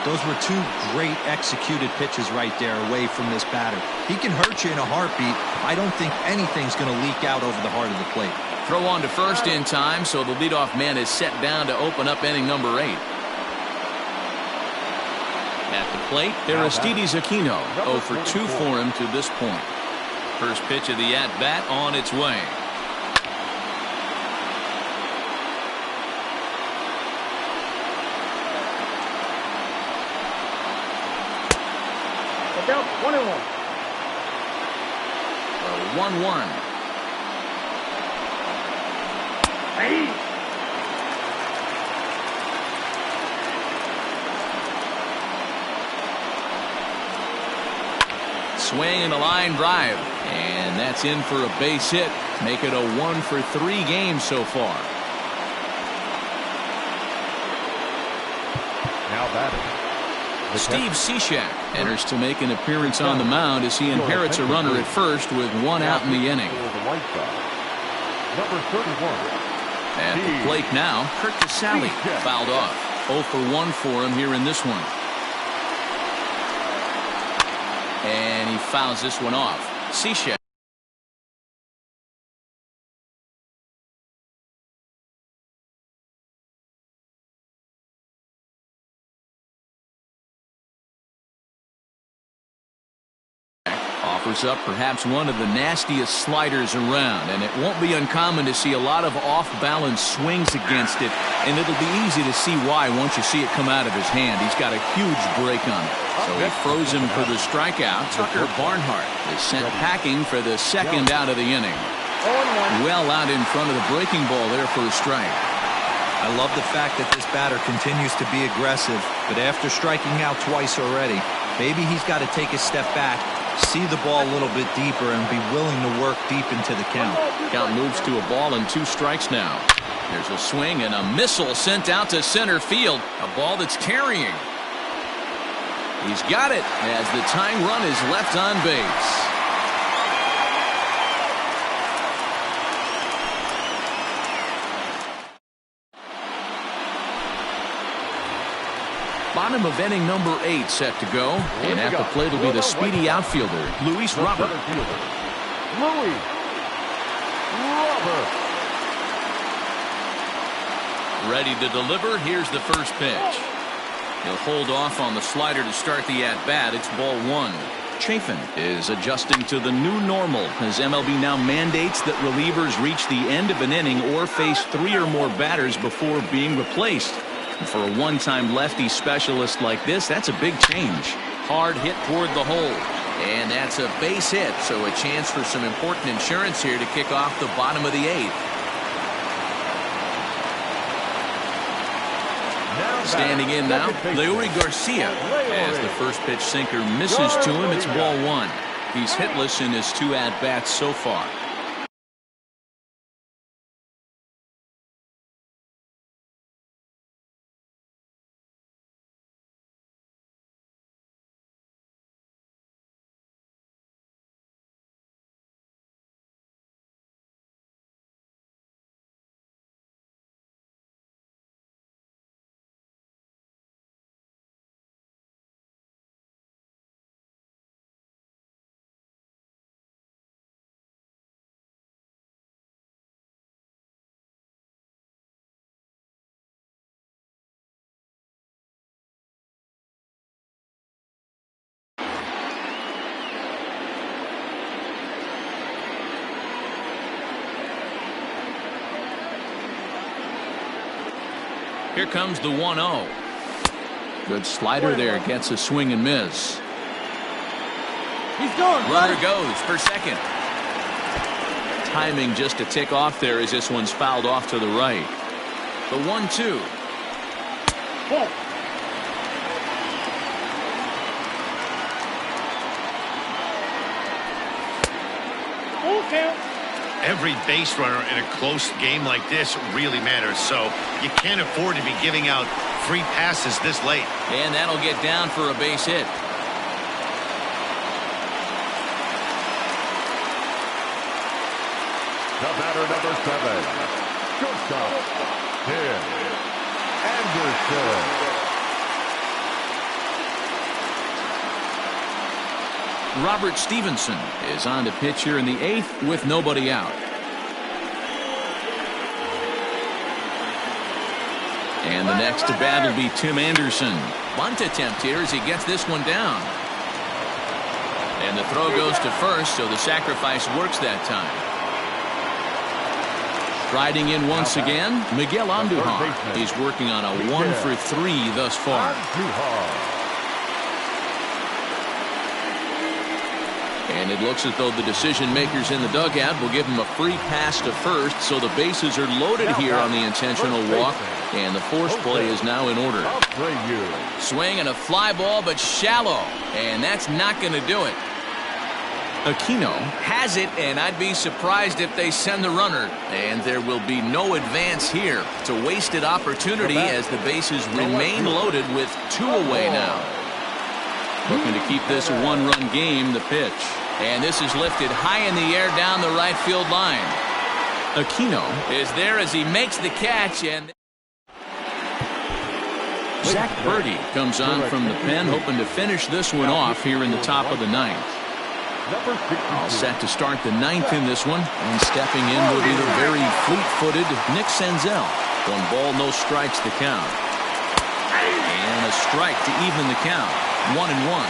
Speaker 4: Those were two great executed pitches right there away from this batter. He can hurt you in a heartbeat. I don't think anything's going to leak out over the heart of the plate.
Speaker 2: Throw on to first in time, so the leadoff man is set down to open up inning number 8. At the plate, Aristides Aquino, 0 for 2 for him to this point. First pitch of the at-bat on its way.
Speaker 6: Look out, 1-1.
Speaker 2: 1-1.
Speaker 6: Hey.
Speaker 2: Swing and a line drive. And that's in for a base hit. Make it a 1 for 3 games so far.
Speaker 3: Now batting.
Speaker 2: Steve Cishek enters to make an appearance on the mound as he inherits a runner at first with 1 out in the inning.
Speaker 3: Number 31.
Speaker 2: At the plate now, Kurt Casale fouled off. 0 for 1 for him here in this one. And he fouls this one off. Cishek. Offers up perhaps one of the nastiest sliders around, and it won't be uncommon to see a lot of off-balance swings against it, and it'll be easy to see why once you see it come out of his hand. He's got a huge break on it. So he froze him for the strikeout. Tucker Barnhart is sent packing for the second out of the inning. Well out in front of the breaking ball there for a strike.
Speaker 4: I love the fact that this batter continues to be aggressive, but after striking out twice already, maybe he's got to take a step back, see the ball a little bit deeper, and be willing to work deep into the count.
Speaker 2: Count moves to a ball and 2 strikes now. There's a swing and a missile sent out to center field. A ball that's carrying. He's got it as the tying run is left on base. Bottom of inning number 8 set to go. And at the plate will be the speedy outfielder, Luis Robert.
Speaker 3: Luis Robert.
Speaker 2: Ready to deliver. Here's the first pitch. He'll hold off on the slider to start the at-bat. It's ball 1. Chafin is adjusting to the new normal as MLB now mandates that relievers reach the end of an inning or face 3 or more batters before being replaced. And for a one-time lefty specialist like this, that's a big change. Hard hit toward the hole. And that's a base hit, so a chance for some important insurance here to kick off the bottom of the 8th. Standing in now, Leury Garcia. As the first pitch sinker misses to him, it's ball 1. He's hitless in his 2 at-bats so far. Here comes the 1-0. Good slider there. Gets a swing and miss.
Speaker 6: He's going.
Speaker 2: Runner goes for second. Timing just a tick off there as this one's fouled off to the right. The 1-2.
Speaker 6: Ball. Full count.
Speaker 1: Every base runner in a close game like this really matters, so you can't afford to be giving out free passes this late.
Speaker 2: And that'll get down for a base hit.
Speaker 3: The batter, number 7. Shortstop, Tim Anderson.
Speaker 2: Robert Stevenson is on to pitch here in the 8th with nobody out. And the next to bat will be Tim Anderson. Bunt attempt here as he gets this one down. And the throw goes to first, so the sacrifice works that time. Striding in once again, Miguel Andujar. He's working on a 1-for-3 thus far. And it looks as though the decision makers in the dugout will give him a free pass to first, so the bases are loaded here on the intentional walk, and the force play is now in order. Swing and a fly ball, but shallow, and that's not going to do it. Aquino has it, and I'd be surprised if they send the runner. And there will be no advance here. It's a wasted opportunity as the bases remain loaded with 2 away now. Looking to keep this a 1-run game, the pitch. And this is lifted high in the air down the right field line. Aquino is there as he makes the catch, and Zach Birdie comes on from the pen, hoping to finish this one off here in the top of the 9th. All set to start the 9th in this one, and stepping in will be the very fleet-footed Nick Senzel. 1 ball, no strikes to count. And a strike to even the count. 1-1.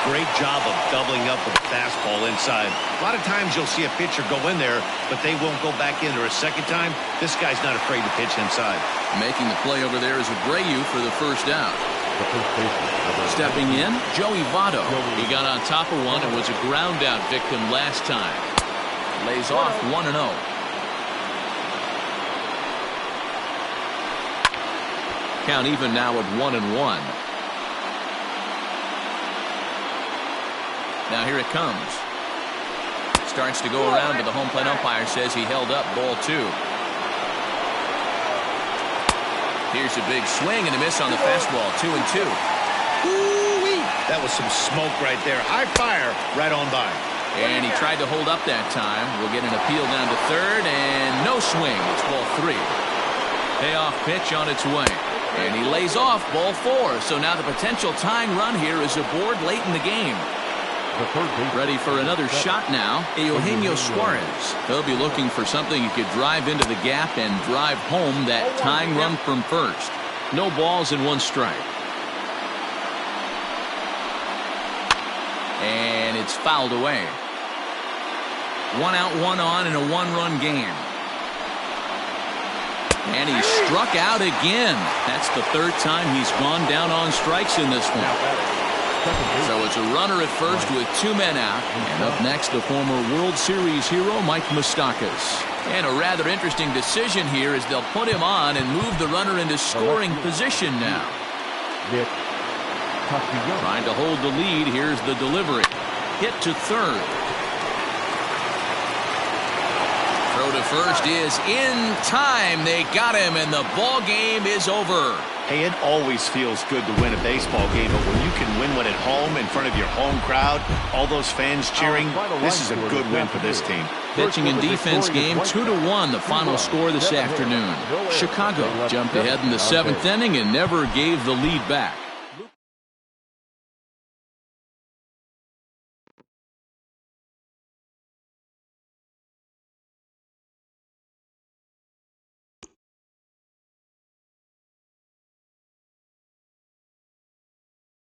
Speaker 1: Great job of doubling up with the fastball inside. A lot of times you'll see a pitcher go in there, but they won't go back in there a second time. This guy's not afraid to pitch inside. Making the play over there is Abreu for the first out. Stepping in, Joey Votto. He got on top of one and was a ground out victim last time. Lays off 1-0. Count even now at 1-1. Now here it comes. Starts to go around, but the home plate umpire says he held up ball 2. Here's a big swing and a miss on the fastball. 2-2. Ooh-wee. That was some smoke right there. High fire right on by.
Speaker 2: And he tried to hold up that time. We'll get an appeal down to third, and no swing. It's ball 3. Payoff pitch on its way. And he lays off ball 4. So now the potential tying run here is aboard late in the game. Ready for another shot now, Eugenio Suarez. They'll be looking for something he could drive into the gap and drive home that tying run from first. No balls and 1 strike. And it's fouled away. 1 out, 1 on in a 1-run game. And he struck out again. That's the 3rd time he's gone down on strikes in this one. So it's a runner at first with 2 men out. And up next, the former World Series hero, Mike Moustakas. And a rather interesting decision here is they'll put him on and move the runner into scoring position now. Trying to hold the lead. Here's the delivery. Hit to third. Throw to first is in time. They got him, and the ball game is over.
Speaker 1: Hey, it always feels good to win a baseball game, but when you can win one at home in front of your home crowd, all those fans cheering, this is a good win for this team.
Speaker 2: Pitching and defense game, 2-1, the final score this afternoon. Chicago jumped ahead in the 7th inning and never gave the lead back.